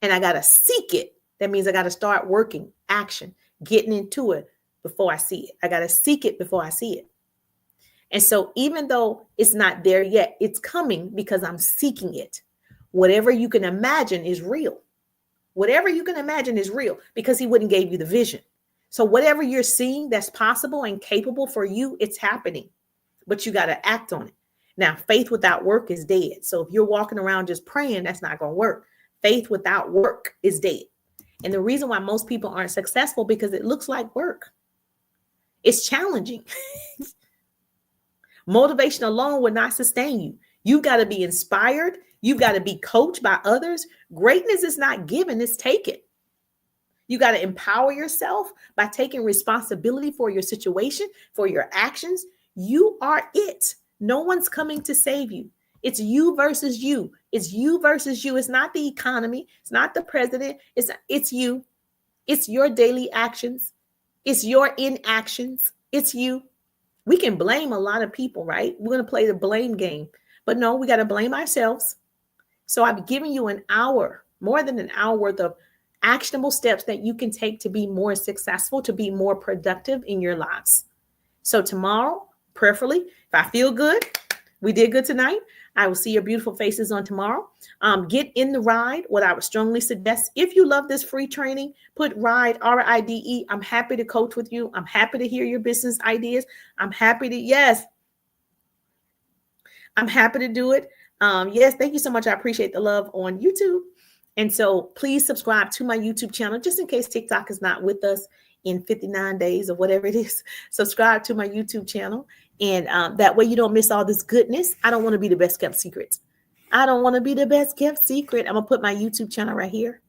And I got to seek it. That means I got to start working, action, getting into it before I see it. I got to seek it before I see it. And so even though it's not there yet, it's coming because I'm seeking it. Whatever you can imagine is real. Whatever you can imagine is real because he wouldn't give you the vision. So whatever you're seeing that's possible and capable for you, it's happening, but you got to act on it. Now, faith without work is dead. So if you're walking around just praying, that's not going to work. Faith without work is dead. And the reason why most people aren't successful because it looks like work. It's challenging. Motivation alone will not sustain you. You've got to be inspired. You've got to be coached by others. Greatness is not given, it's taken. You got to empower yourself by taking responsibility for your situation, for your actions. You are it. No one's coming to save you. It's you versus you. It's you versus you. It's not the economy. It's not the president. It's you. It's your daily actions. It's your inactions. It's you. We can blame a lot of people, right? We're going to play the blame game. But no, we got to blame ourselves. So I've given you an hour, more than an hour worth of actionable steps that you can take to be more successful, to be more productive in your lives. So tomorrow, prayerfully, if I feel good, we did good tonight, I will see your beautiful faces on tomorrow. Get in the ride. What I would strongly suggest, if you love this free training, put RIDE, RIDE. I'm happy to coach with you. I'm happy to hear your business ideas. I'm happy to, yes, I'm happy to do it. Yes, thank you so much. I appreciate the love on YouTube. And so please subscribe to my YouTube channel, just in case TikTok is not with us in 59 days or whatever it is. Subscribe to my YouTube channel. And that way you don't miss all this goodness. I don't want to be the best kept secret. I don't want to be the best kept secret. I'm going to put my YouTube channel right here.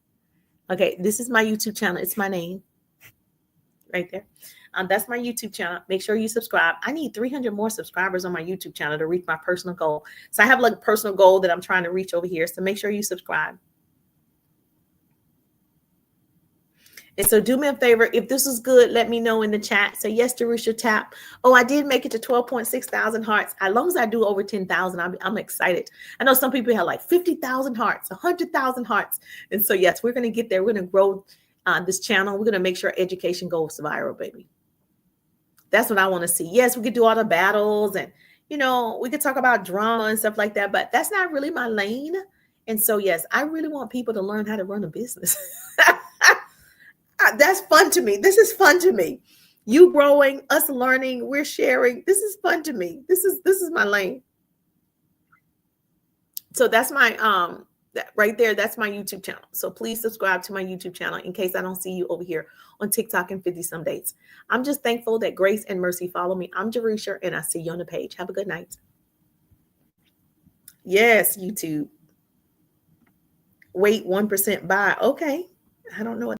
Okay, this is my YouTube channel. It's my name right there. That's my YouTube channel. Make sure you subscribe. I need 300 more subscribers on my YouTube channel to reach my personal goal. So I have like a personal goal that I'm trying to reach over here. So make sure you subscribe. And so do me a favor. If this is good, let me know in the chat. Say yes, Jerusha, tap. Oh, I did make it to 12.6 thousand hearts. As long as I do over 10,000, I'm excited. I know some people have like 50,000 hearts, 100,000 hearts. And so, yes, we're going to get there. We're going to grow this channel. We're going to make sure education goes viral, baby. That's what I want to see. Yes, we could do all the battles and, we could talk about drama and stuff like that, but that's not really my lane. And so, yes, I really want people to learn how to run a business. That's fun to me. This is fun to me. You growing, us learning, we're sharing. This is fun to me. This is my lane. So that's my that right there. That's my YouTube channel. So please subscribe to my YouTube channel in case I don't see you over here on TikTok in 50 some days. I'm just thankful that grace and mercy follow me. I'm Jerusha, and I see you on the page. Have a good night. Yes, YouTube. Wait 1% buy. Okay. I don't know what